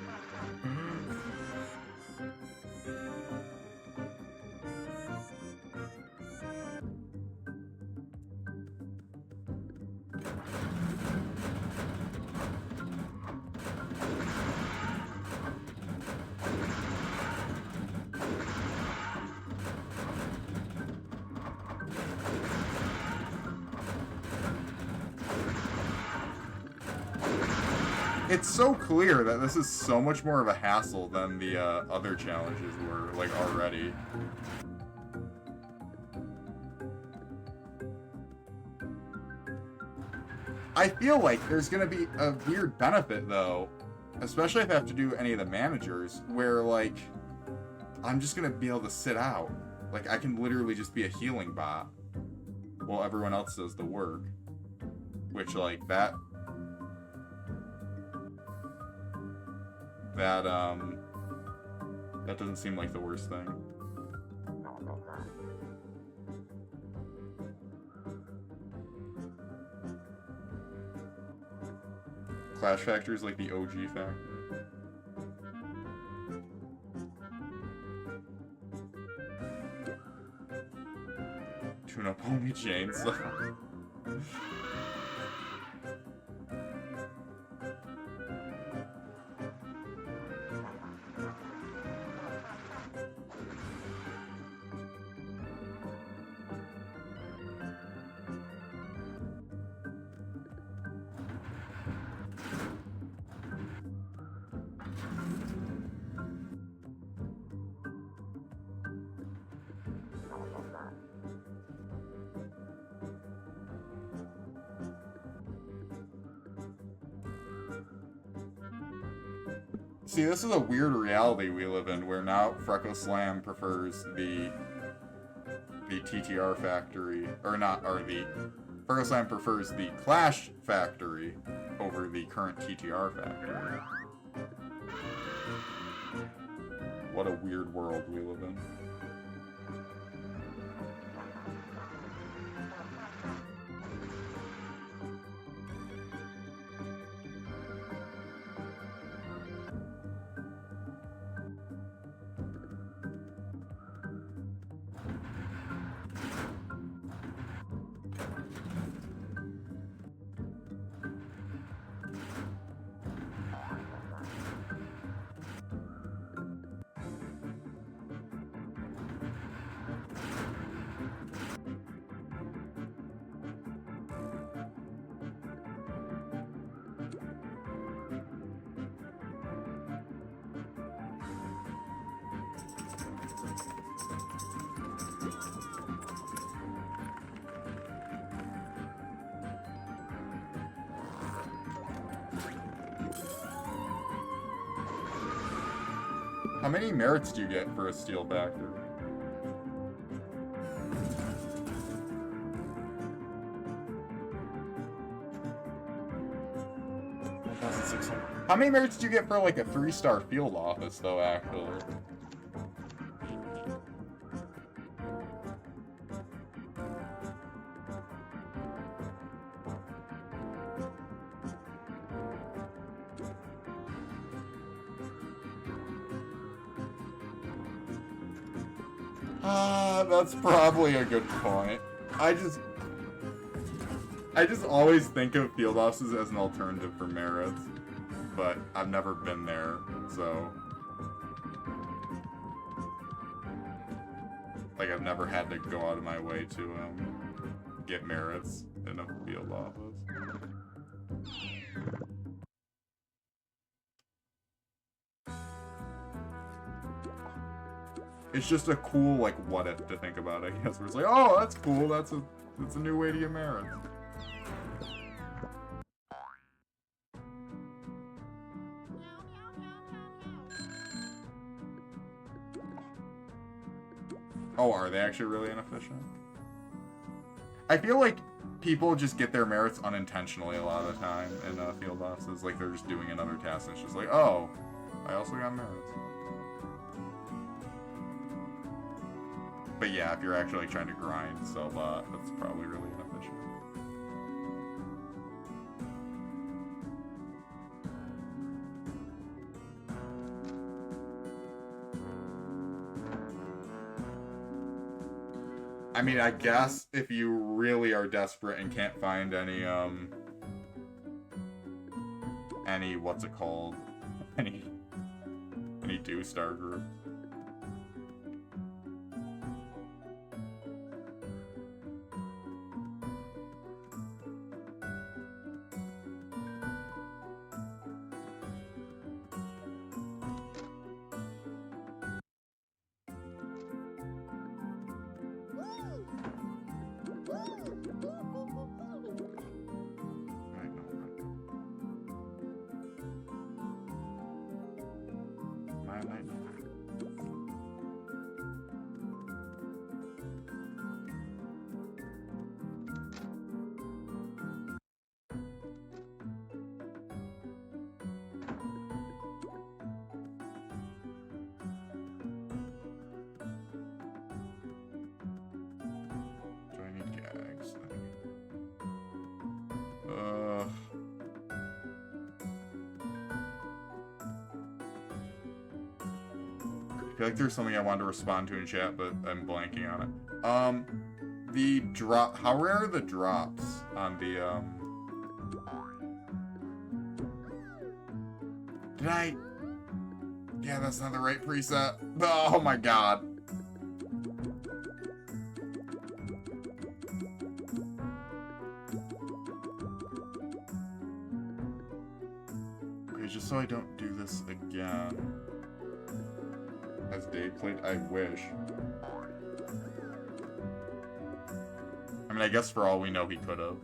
It's so clear that this is so much more of a hassle than the other challenges were, like, already. I feel like there's gonna be a weird benefit, though, especially if I have to do any of the managers, where, like, I'm just gonna be able to sit out. Like, I can literally just be a healing bot while everyone else does the work. Which, like, that doesn't seem like the worst thing. Clash Factor is like the OG factor. Tune-Up only chainsaw. See, this is a weird reality we live in, where now Freckle Slam prefers the TTR factory, Freckle Slam prefers the Clash factory over the current TTR factory. What a weird world we live in. How many merits do you get for a steel factor? How many merits do you get for like a 3-star field office though, actually? That's probably a good point. I just always think of field offices as an alternative for merits, but I've never been there, so like I've never had to go out of my way to get merits in a field office. It's just a cool, like, what if to think about, I guess. Where it's like, oh, that's cool. That's a new way to get merits. Oh, are they actually really inefficient? I feel like people just get their merits unintentionally a lot of the time in field offices. Like, they're just doing another task and it's just like, oh, I also got merits. But yeah, if you're actually like, trying to grind sell-bot, that's probably really inefficient. I mean, I guess if you really are desperate and can't find any what's it called? Any 2-star groups. Gags. I feel like there's something I wanted to respond to in chat, but I'm blanking on it. The drop. How rare are the drops on the Did I? Yeah, that's not the right preset. Oh my god. Okay, just so I don't do this again. As Dave played, I wish. I mean, I guess for all we know, he could have.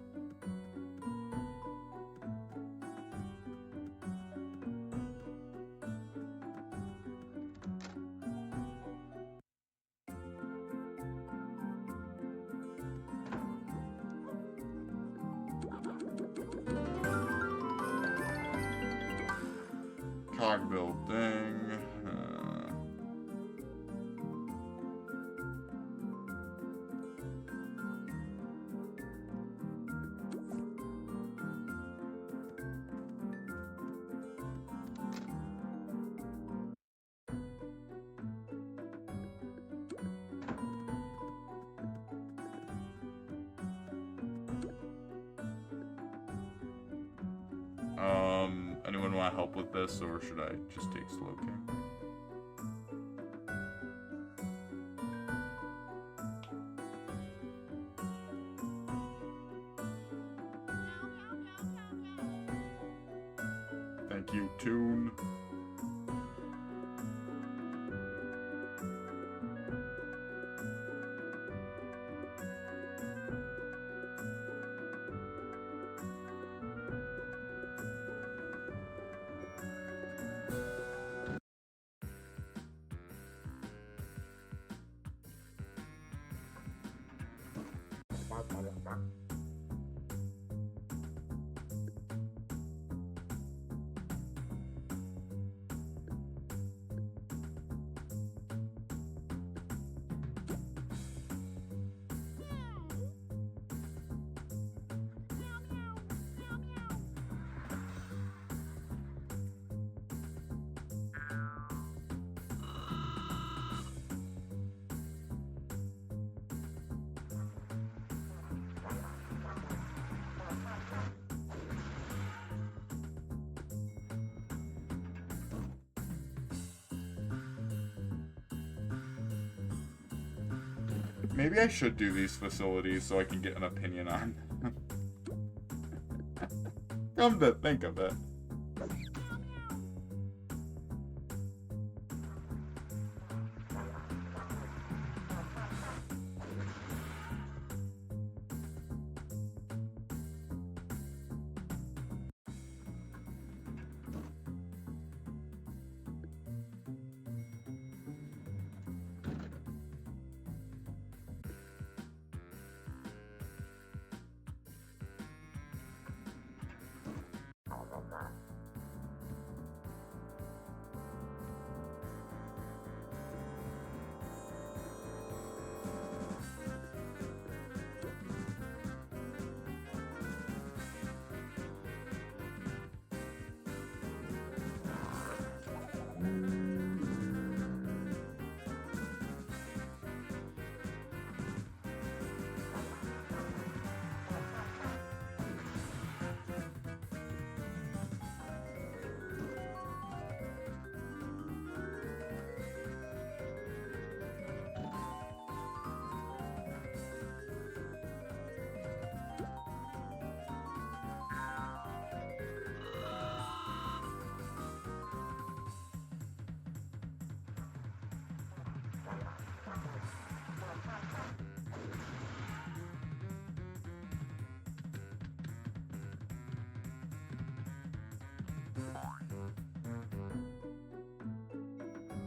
Cog building. Anyone want help with this, or should I just take Slow King? Thank you, Toon. Maybe I should do these facilities so I can get an opinion on them. Come to think of it.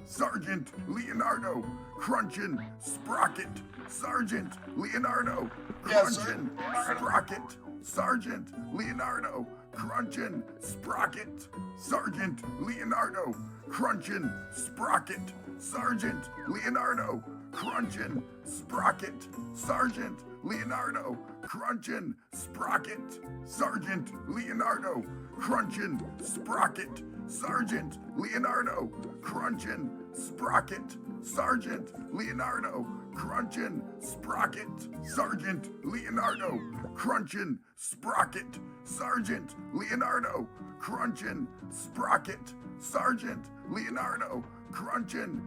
Sergeant Leonardo, Crunchin' Sprocket. Sergeant Leonardo, Yes, Crunchin' Sprocket. Sergeant Leonardo, Crunchin' Sprocket. Sergeant Leonardo, Crunchin' Sprocket. Sergeant Leonardo, Crunchin' Sprocket. Sergeant Leonardo, Crunchin' Sprocket. Sergeant Leonardo, Crunchin' Sprocket. Sergeant Leonardo, Crunchin' Sprocket. Sergeant Leonardo, Crunchin' Sprocket. Sergeant Leonardo, Crunchin' Sprocket. Sergeant Leonardo, Crunchin' Sprocket. Sergeant Leonardo, Crunchin'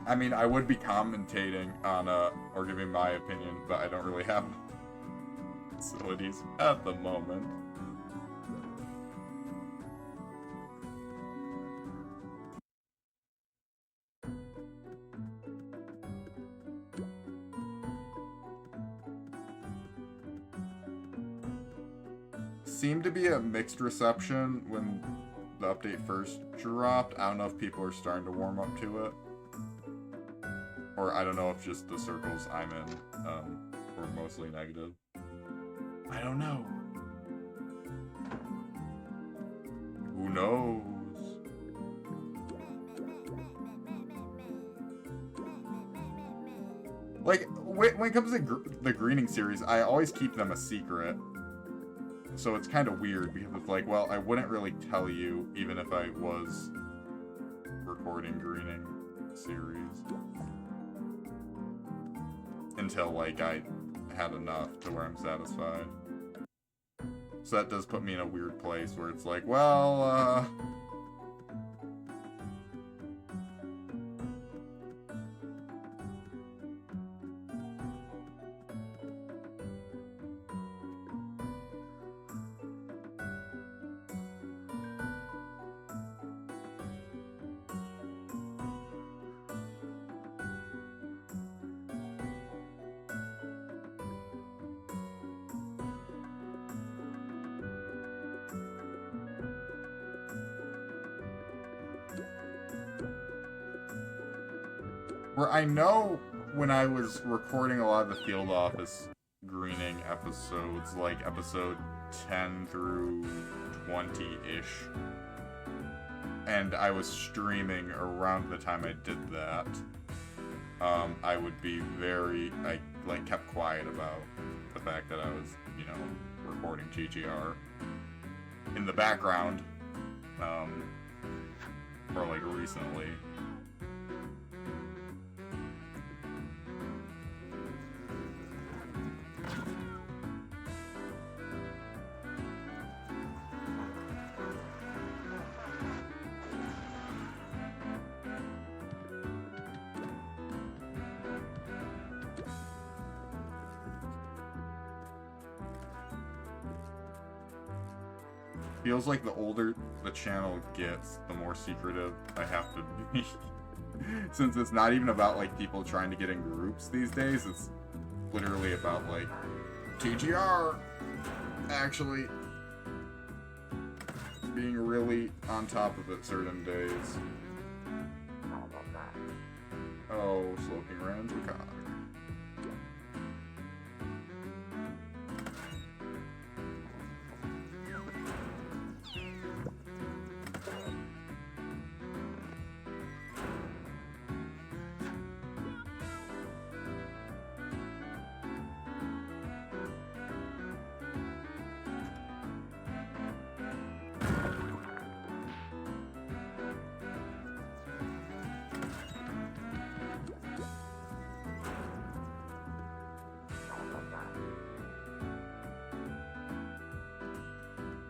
I mean, I would be commentating on, or giving my opinion, but I don't really have facilities at the moment. Seemed to be a mixed reception when the update first dropped. I don't know if people are starting to warm up to it. Or I don't know if just the circles I'm in were mostly negative. I don't know. Who knows? Like, when it comes to the greening series, I always keep them a secret. So it's kind of weird because it's like, well, I wouldn't really tell you even if I was recording greening series. Until, like, I had enough to where I'm satisfied. So that does put me in a weird place where it's like, well, Where I know when I was recording a lot of the field office greening episodes, like episode 10 through 20-ish, and I was streaming around the time I did that, I would be I kept quiet about the fact that I was, you know, recording TTR in the background, or like recently. Feels like the older the channel gets, the more secretive I have to be. Since it's not even about, like, people trying to get in groups these days, it's literally about, like, TTR actually being really on top of it certain days. Oh, sloping range of cog.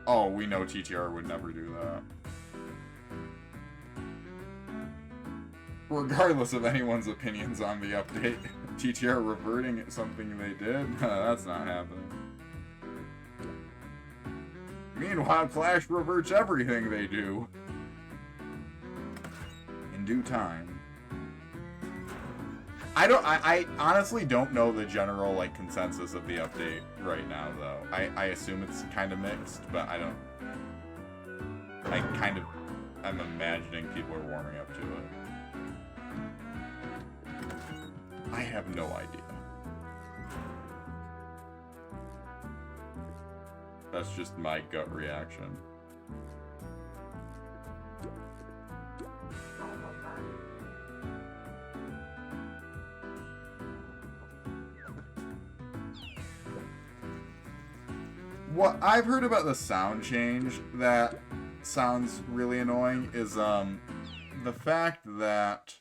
Oh, we know TTR would never do that. Regardless of anyone's opinions on the update, TTR reverting something they did, that's not happening. Meanwhile, Clash reverts everything they do. In due time. I honestly don't know the general, like, consensus of the update right now, though. I assume it's kind of mixed, but I don't... I'm imagining people are warming up to it. I have no idea. That's just my gut reaction. What I've heard about the sound change that sounds really annoying is the fact that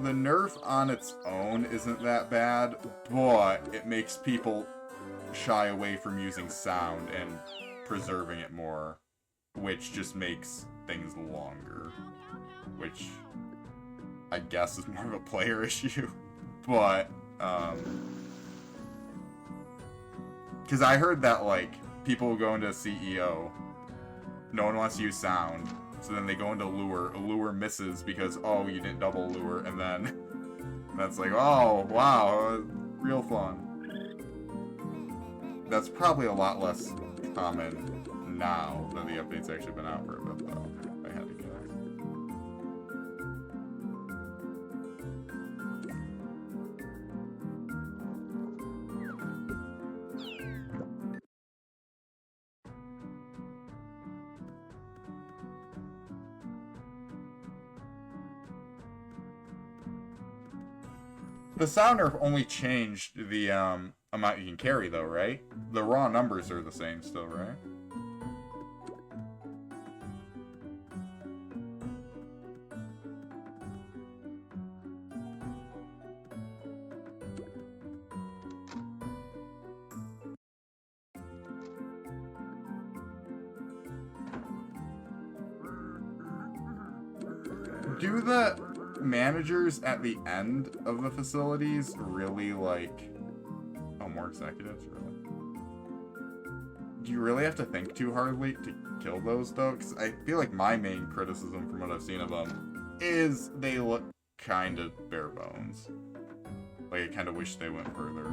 the nerf on its own isn't that bad, but it makes people shy away from using sound and preserving it more, which just makes things longer, which I guess is more of a player issue, but because I heard that, like, people go into CEO, no one wants to use sound, so then they go into lure, a lure misses because, oh, you didn't double lure, and then that's like, oh, wow, real fun. That's probably a lot less common now that the update's actually been out for a bit, though, if I had to guess. The sound nerf only changed the amount you can carry, though, right? The raw numbers are the same still, right? Do the managers at the end of the facilities really, like... Oh, more executives, really? Do you really have to think too hardly to kill those, though? Because I feel like my main criticism from what I've seen of them is they look kind of bare bones. Like, I kind of wish they went further.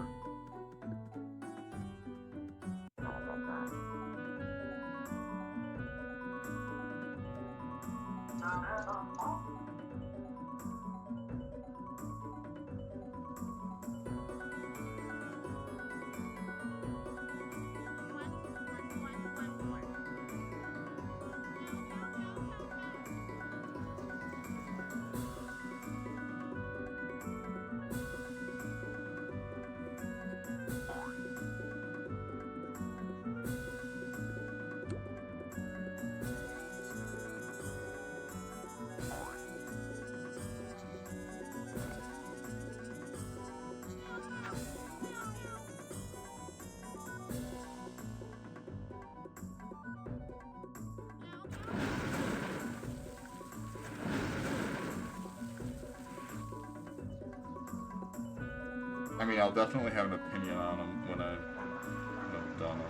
I mean, I'll definitely have an opinion on them when I've done them.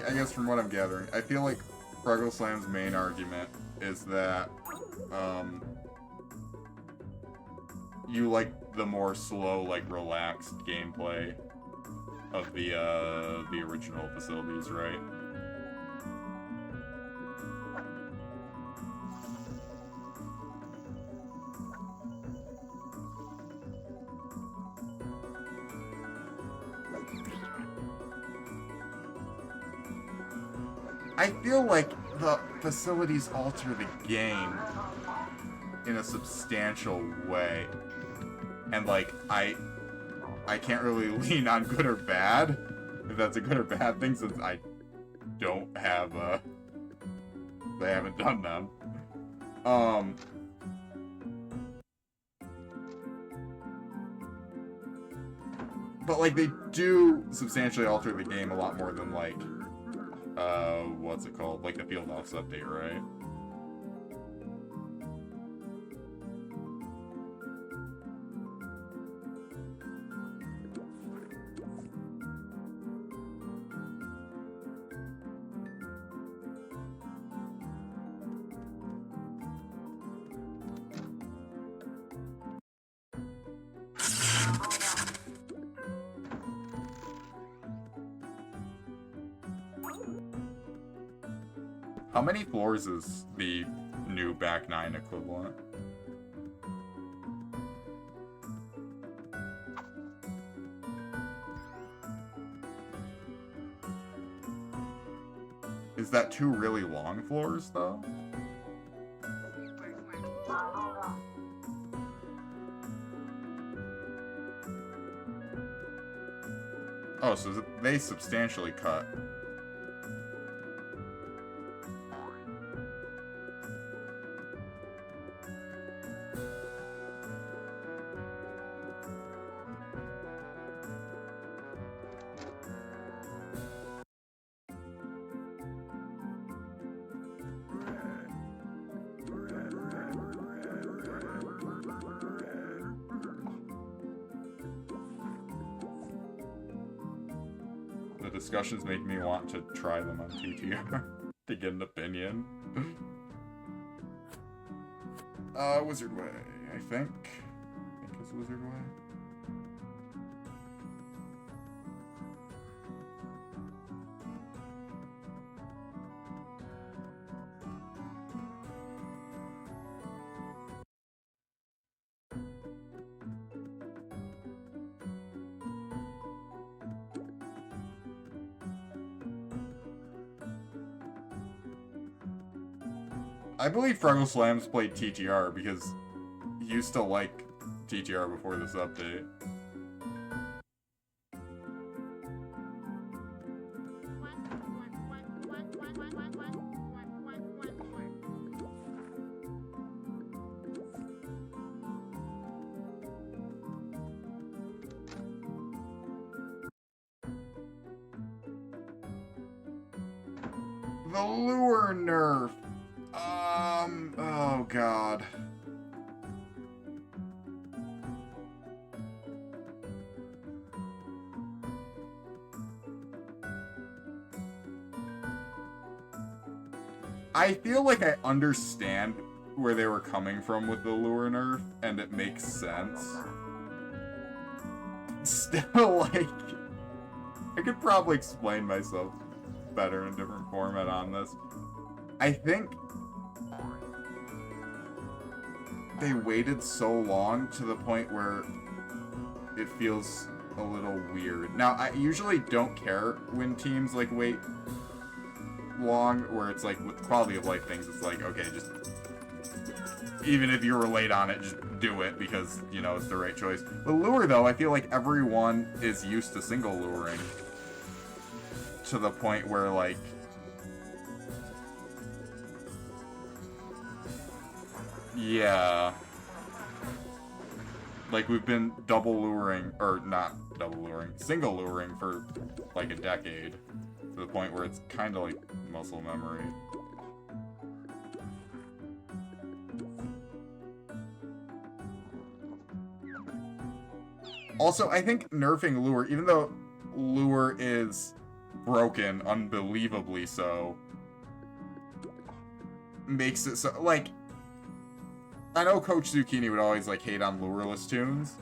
I guess from what I'm gathering, I feel like Fraggle Slam's main argument is that you like the more slow, like relaxed gameplay of the original facilities, right? I feel like the facilities alter the game in a substantial way. And, like, I can't really lean on good or bad, if that's a good or bad thing, since I don't have, I haven't done them. But, like, they do substantially alter the game a lot more than, like, what's it called? Like the Field House update, right? How many floors is the new back 9 equivalent? Is that 2 really long floors, though? Oh, so they substantially cut. The discussions make me want to try them on TTR to get an opinion. Wizard Way, I think. It's Wizard Way. I believe Fraggle Slams played TTR because he used to like TTR before this update. The lure nerf. Oh god. I feel like I understand where they were coming from with the lure nerf, and it makes sense. Still, like, I could probably explain myself better in a different format on this. I think they waited so long to the point where it feels a little weird. Now, I usually don't care when teams, like, wait long, where it's like, with quality of life things, it's like, okay, just even if you were late on it, just do it because, you know, it's the right choice. The lure, though, I feel like everyone is used to single luring. To the point where, like... Yeah. Like, we've been double luring, or not double luring, single luring for, like, a decade. To the point where it's kind of like muscle memory. Also, I think nerfing lure, even though lure is broken, unbelievably so, makes it so, like, I know Coach Zucchini would always, like, hate on lureless tunes,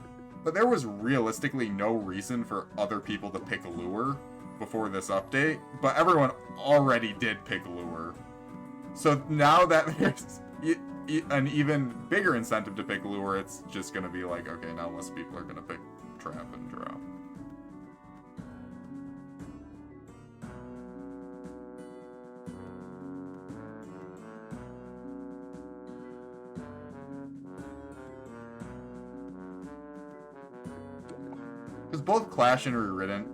but there was realistically no reason for other people to pick lure before this update, but everyone already did pick lure. So now that there's an even bigger incentive to pick lure, it's just gonna be like, okay, now less people are gonna pick trap and drop. Because both Clash and Rewritten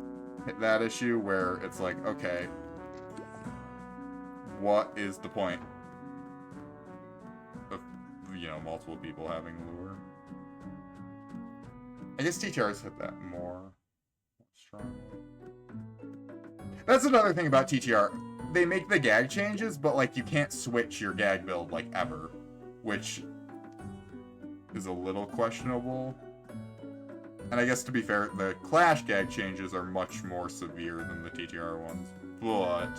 hit that issue where it's like, okay, what is the point of, you know, multiple people having lure? I guess TTRs hit that more strongly. That's another thing about TTR. They make the gag changes, but, like, you can't switch your gag build, like, ever. Which is a little questionable. And I guess, to be fair, the Clash gag changes are much more severe than the TTR ones. But...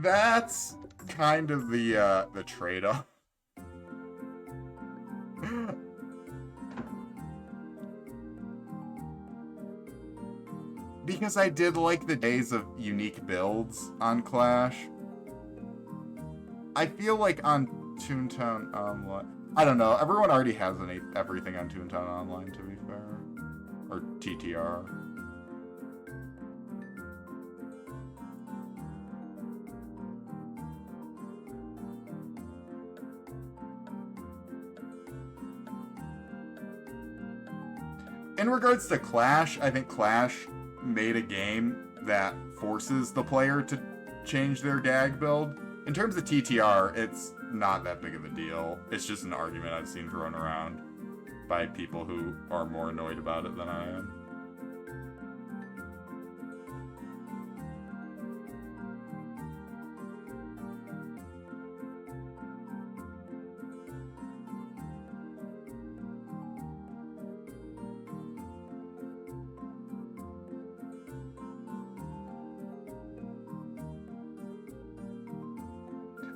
that's kind of the trade-off. Because I did like the days of unique builds on Clash. I feel like on Toontown Online... I don't know, everyone already has everything on Toontown Online, to be fair. Or TTR. In regards to Clash, I think Clash made a game that forces the player to change their gag build. In terms of TTR, it's not that big of a deal. It's just an argument I've seen thrown around by people who are more annoyed about it than I am.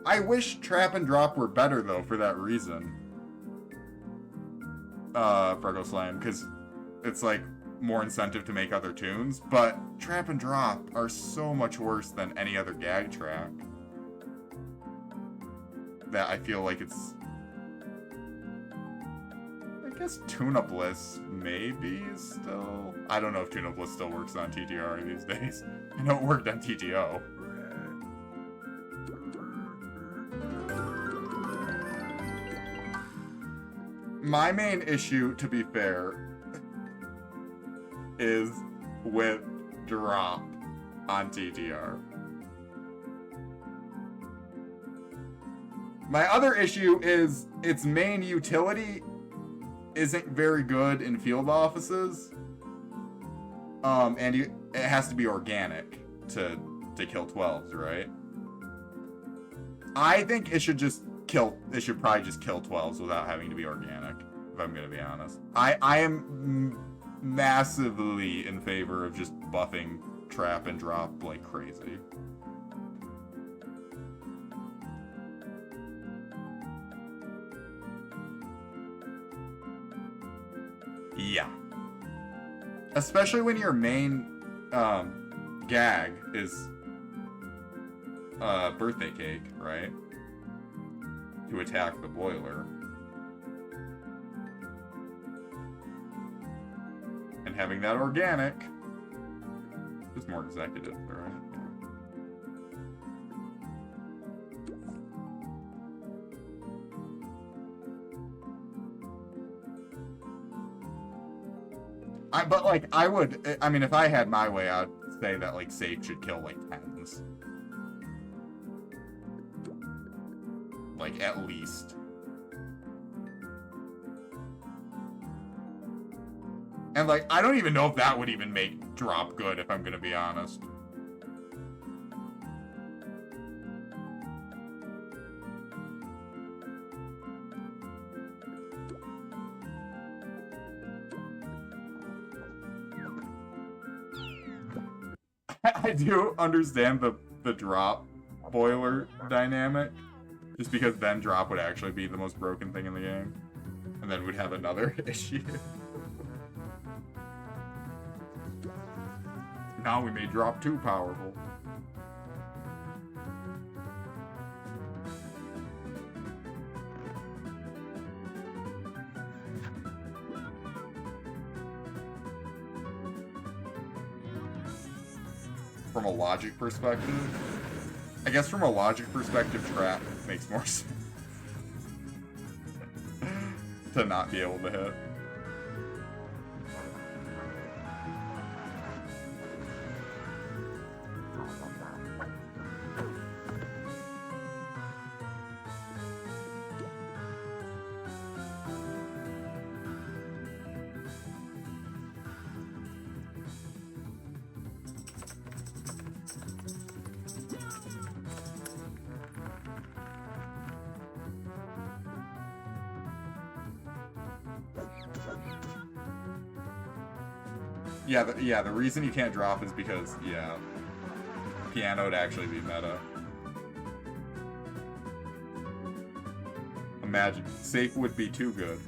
I wish Trap and Drop were better, though, for that reason. Frego Slam, because it's, like, more incentive to make other tunes, but Trap and Drop are so much worse than any other gag track that I feel like it's... I guess Toon-Up List maybe is still... I don't know if Toon-Up List still works on TTR these days. I know it worked on TTO. My main issue, to be fair, is with drop on TTR. My other issue is its main utility isn't very good in field offices. And it has to be organic to kill 12s, right? I think it should just It should probably just kill 12s without having to be organic, if I'm gonna be honest. I am massively in favor of just buffing trap and drop like crazy. Yeah. Especially when your main gag is birthday cake, right? To attack the boiler. And having that organic is more executive, right? But like, I mean, if I had my way, I'd say that like Safe should kill like 10s. Like, at least. And like, I don't even know if that would even make drop good, if I'm gonna be honest. I do understand the drop boiler dynamic, just because then drop would actually be the most broken thing in the game, and then we'd have another issue. Now we made drop too powerful. From a logic perspective, I guess from a logic perspective, trap makes more sense to not be able to hit. Yeah, the reason you can't drop is because, yeah, piano would actually be meta. Imagine, Safe would be too good.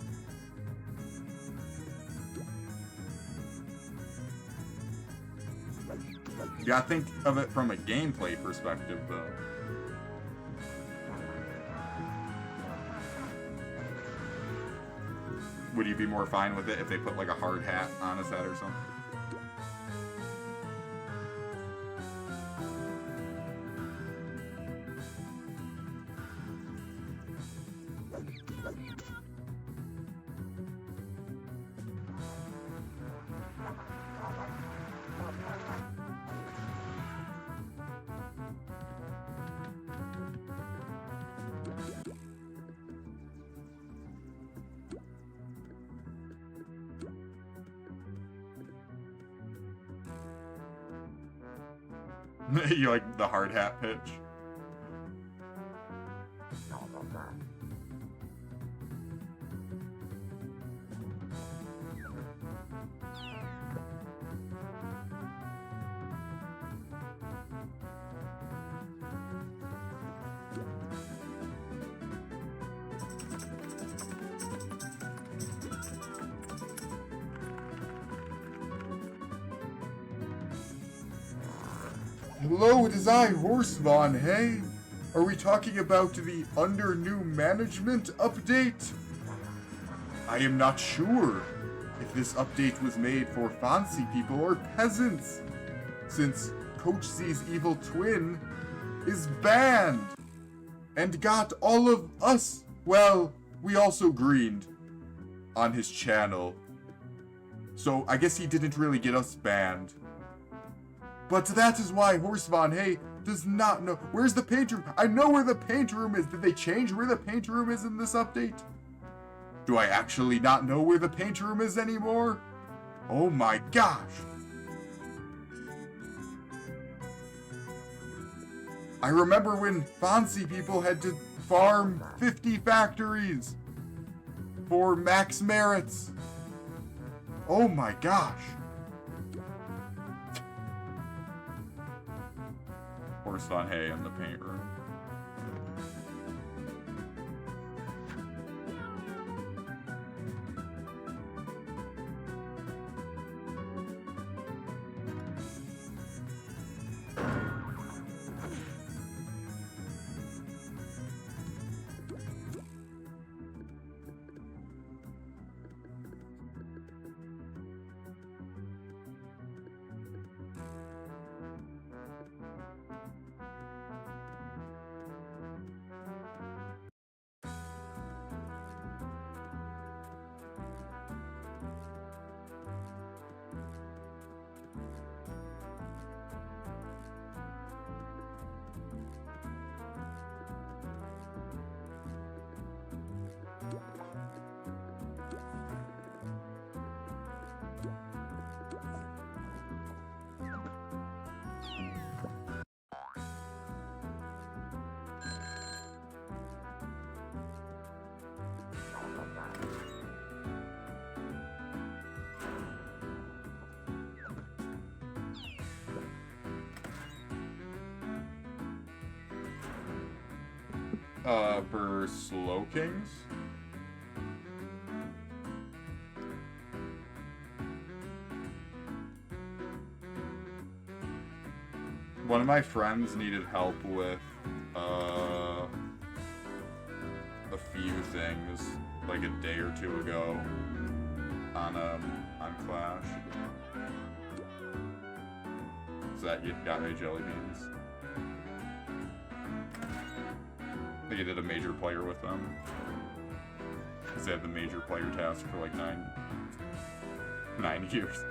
You gotta think of it from a gameplay perspective, though. Would you be more fine with it if they put like a hard hat on his head or something? You like the hard hat pitch? Hello, it is I, Horsevon, hey? Are we talking about the under new management update? I am not sure if this update was made for fancy people or peasants, since CoachZEvilTwin is banned and got all of us, well, we also greened on his channel. So I guess he didn't really get us banned. But that is why Horsevon, hey, does not know. Where's the paint room? I know where the paint room is. Did they change where the paint room is in this update? Do I actually not know where the paint room is anymore? Oh my gosh. I remember when fancy people had to farm 50 factories for max merits. Oh my gosh. Horse on hay in the paint room. For Slow Kings? One of my friends needed help with, a few things, like a day or two ago, on Clash. So that got me jelly beans. I think I did a major player with them. Because they had the major player task for like 9 years.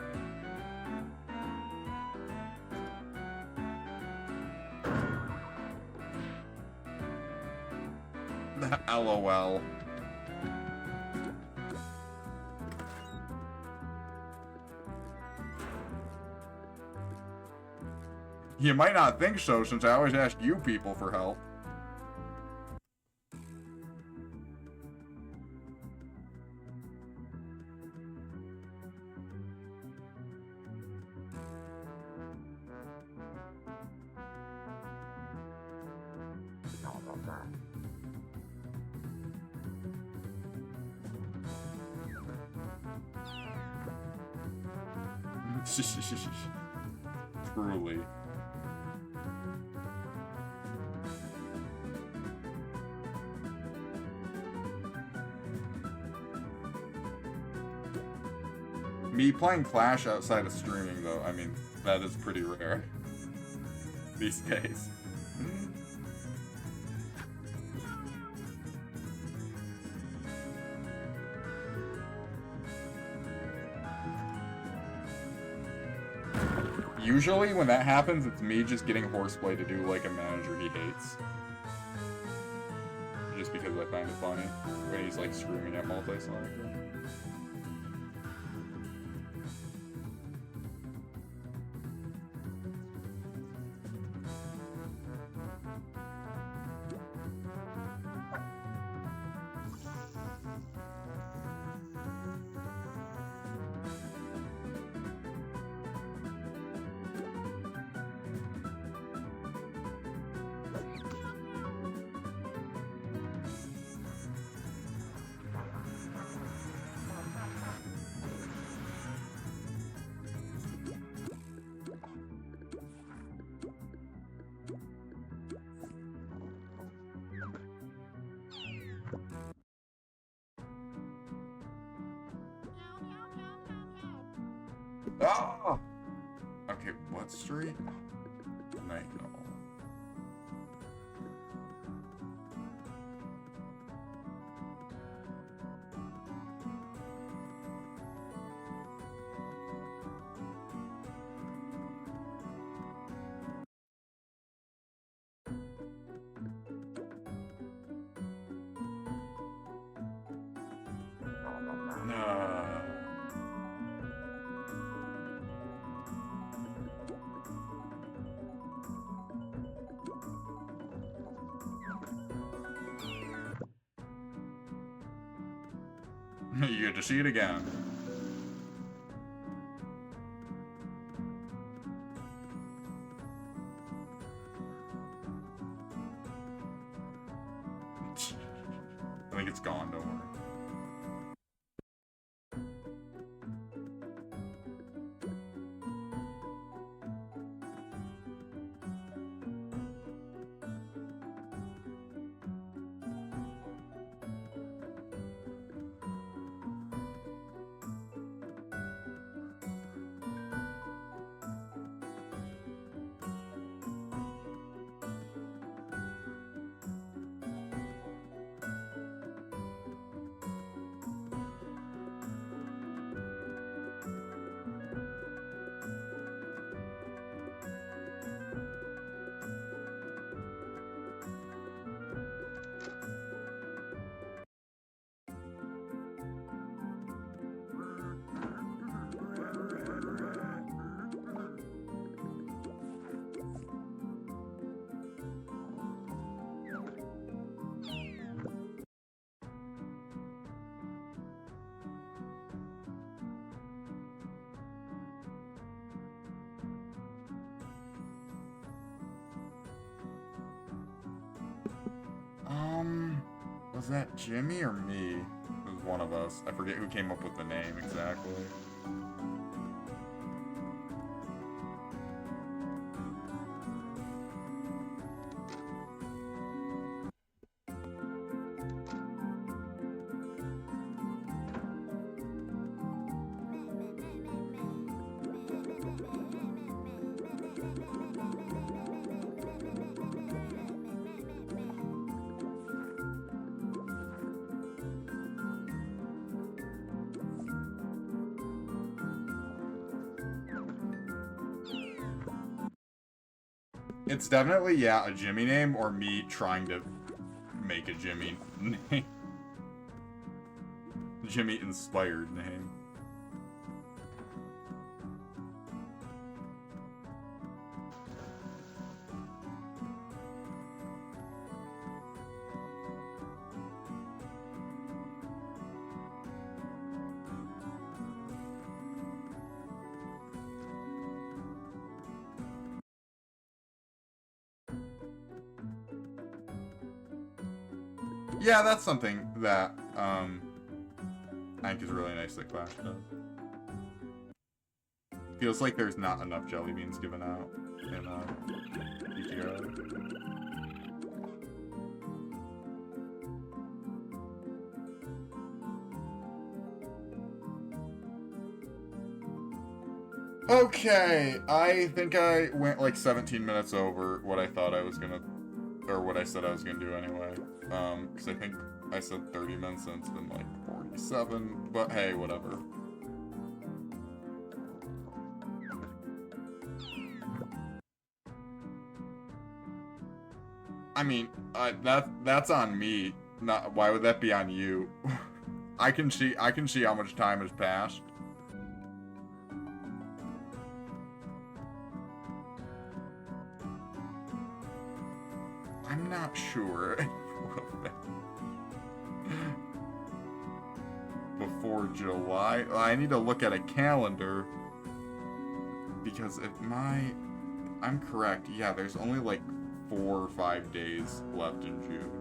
LOL. You might not think so, since I always ask you people for help. Truly. Me playing Clash outside of streaming, though, I mean, that is pretty rare these days. Usually, when that happens, it's me just getting Horseplay to do, like, a manager he hates. Just because I find it funny when he's, like, screaming at multi-Sonic. Ah! Okay, what street? Night. get to see it again. I think it's gone, don't worry. Was that Jimmy or me? It was one of us. I forget who came up with the name exactly. It's definitely, yeah, a Jimmy name or me trying to make a Jimmy name. Jimmy inspired name. Yeah, that's something that, I think is really nice that Clash does. Feels like there's not enough jelly beans given out in, PTO. Okay, I think I went like 17 minutes over what I thought I was gonna, or what I said I was gonna do anyway. Because I think I said 30 minutes and it's been like 47, but hey, whatever. I mean, that's on me. Not, why would that be on you? I can see how much time has passed. I'm not sure. Before July? I need to look at a calendar. Because if I'm correct, yeah, there's only like 4 or 5 days left in June.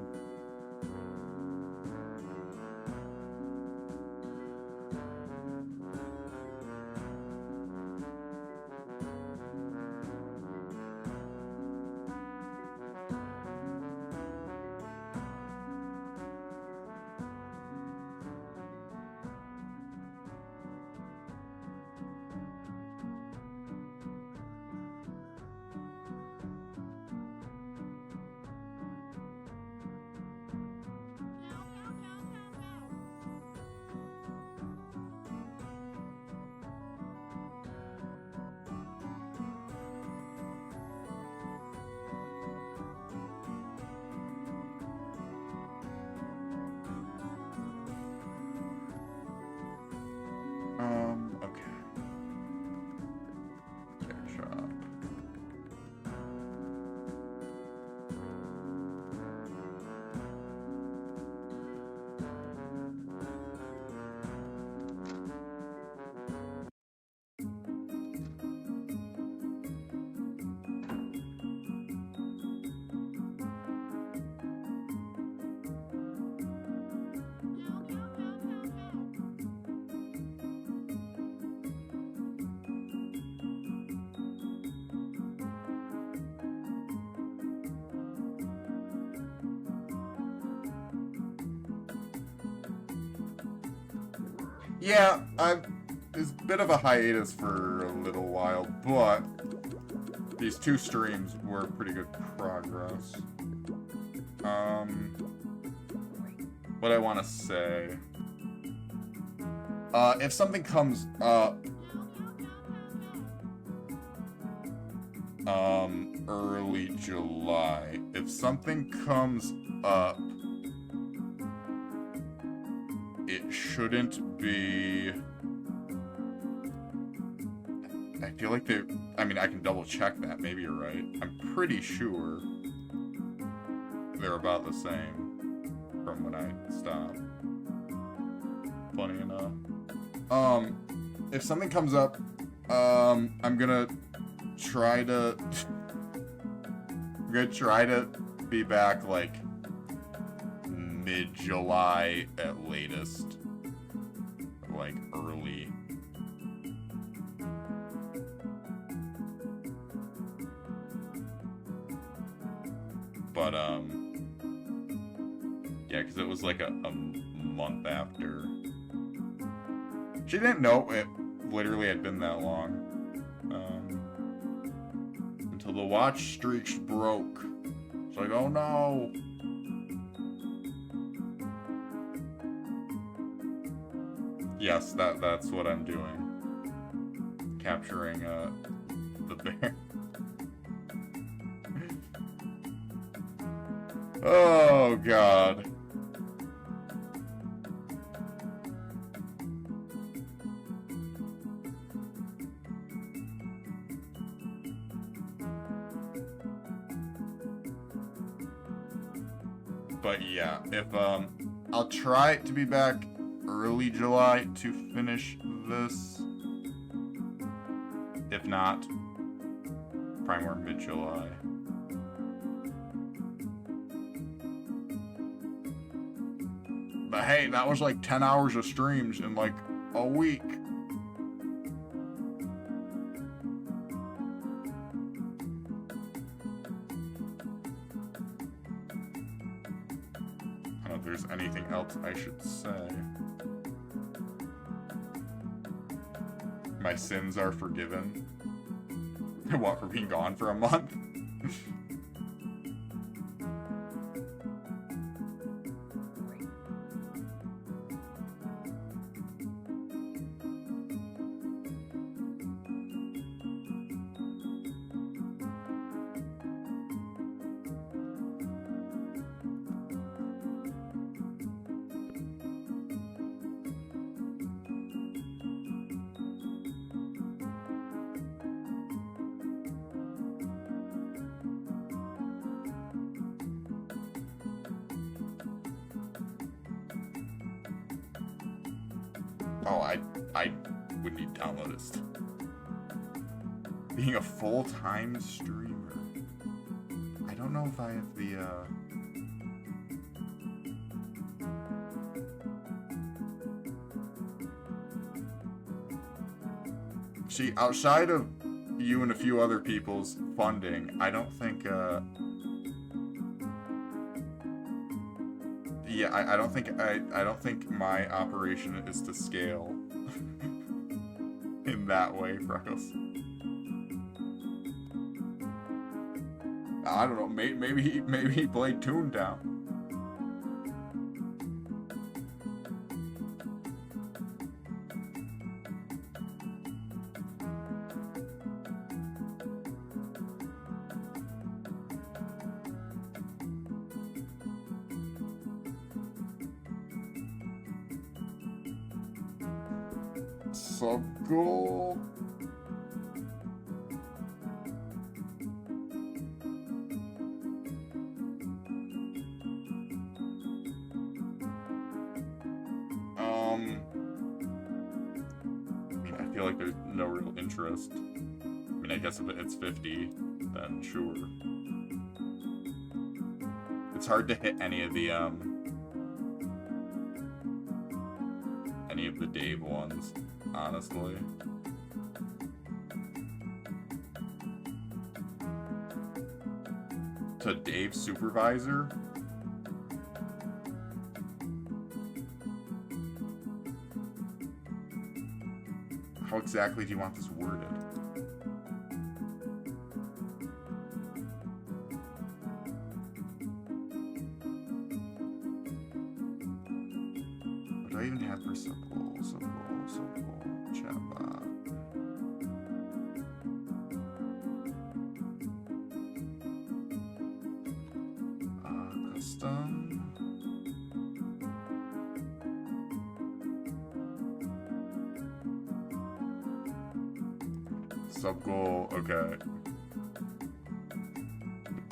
Yeah, it's a bit of a hiatus for a little while, but these 2 streams were pretty good progress. What I want to say. If something comes up, early July, if something comes up, it shouldn't be... I feel like they... I mean, I can double check that. Maybe you're right. I'm pretty sure they're about the same from when I stopped. Funny enough. If something comes up, I'm gonna try to... I'm gonna try to be back, like, mid-July at latest. Like, early. But, yeah, because it was like a month after. She didn't know it literally had been that long. Until the watch streaks broke. It's like, oh no! Yes, that's what I'm doing. Capturing, the bear. Oh, God. But yeah, if, I'll try to be back early July to finish this. If not, probably more mid-July. But hey, that was like 10 hours of streams in like a week. I don't know if there's anything else I should say. My sins are forgiven. What, for being gone for a month? Oh, I would need to download it. Being a full-time streamer. I don't know if I have the, See, outside of you and a few other people's funding, I don't think, yeah, I don't think my operation is to scale in that way, Freckles. I don't know. Maybe he played Toon-Up. Sub-goal. I mean, I feel like there's no real interest. I mean, I guess if it's 50, then sure. It's hard to hit any of the Dave ones, honestly. To Dave Supervisor? How exactly do you want this worded? What do I even have for sub-goal, chat bot? Custom. Sub-goal, okay.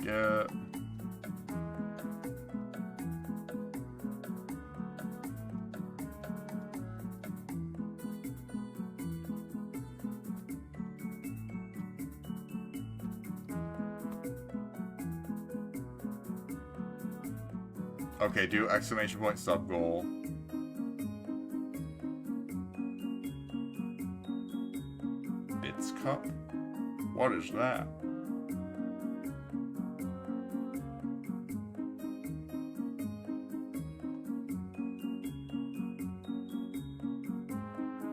Get. Okay, do exclamation point sub goal. Bits cup? What is that?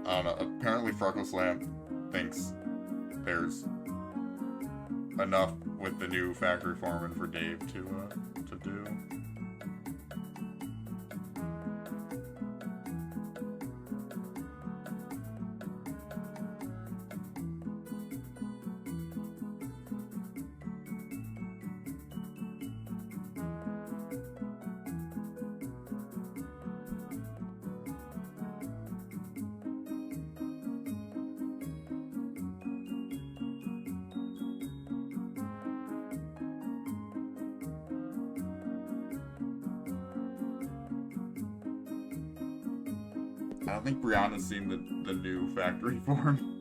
I don't know. Apparently Freckle Slam thinks there's enough with the new factory foreman for Dave to do. I don't think Brianna's seen the new factory form.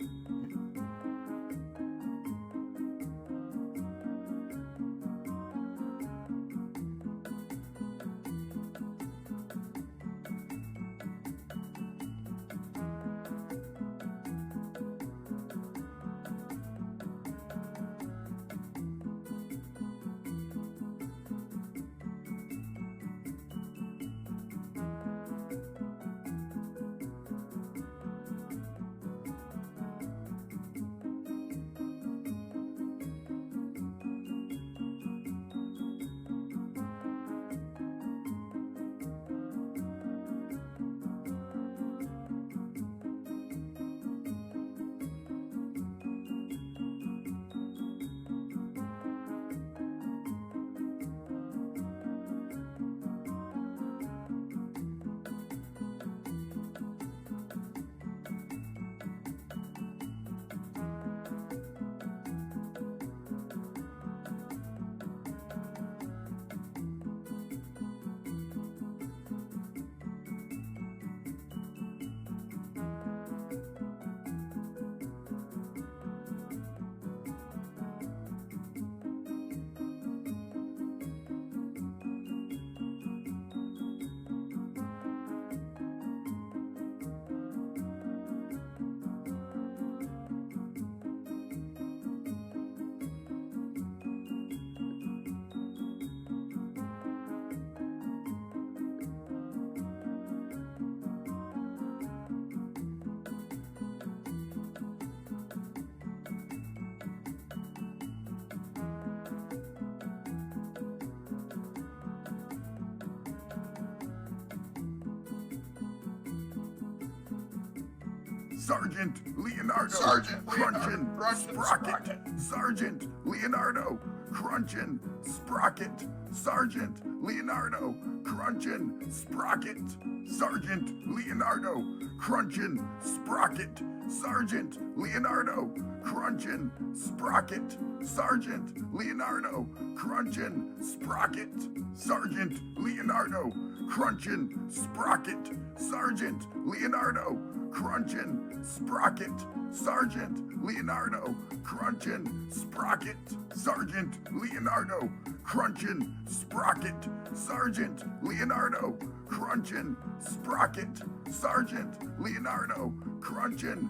Sergeant Leonardo, Sergeant Crunchin' Leonardo, Sprocket. Sergeant Leonardo, Crunchin' Sprocket. Sergeant Leonardo, Crunchin' Sprocket. Sergeant Leonardo, Crunchin' Sprocket. Sergeant Leonardo, Crunchin' Sprocket. Sergeant Leonardo, Crunchin' Sprocket. Sergeant Leonardo, Crunchin' Sprocket. Sergeant Leonardo, Crunchin' Sprocket. Sergeant Leonardo, Crunchin' Sprocket. Sergeant Leonardo, Crunchin' Sprocket. Sergeant Leonardo, Crunchin' Sprocket. Sergeant Leonardo, Crunchin'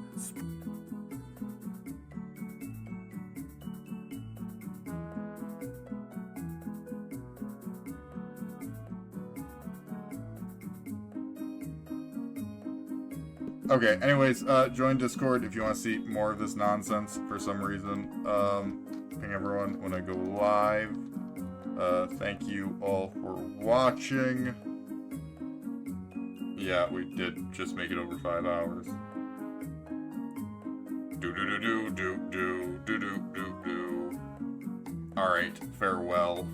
Okay, anyways, join Discord if you want to see more of this nonsense for some reason. Ping everyone when I go live. Thank you all for watching. Yeah, we did just make it over 5 hours. Do. Alright, farewell.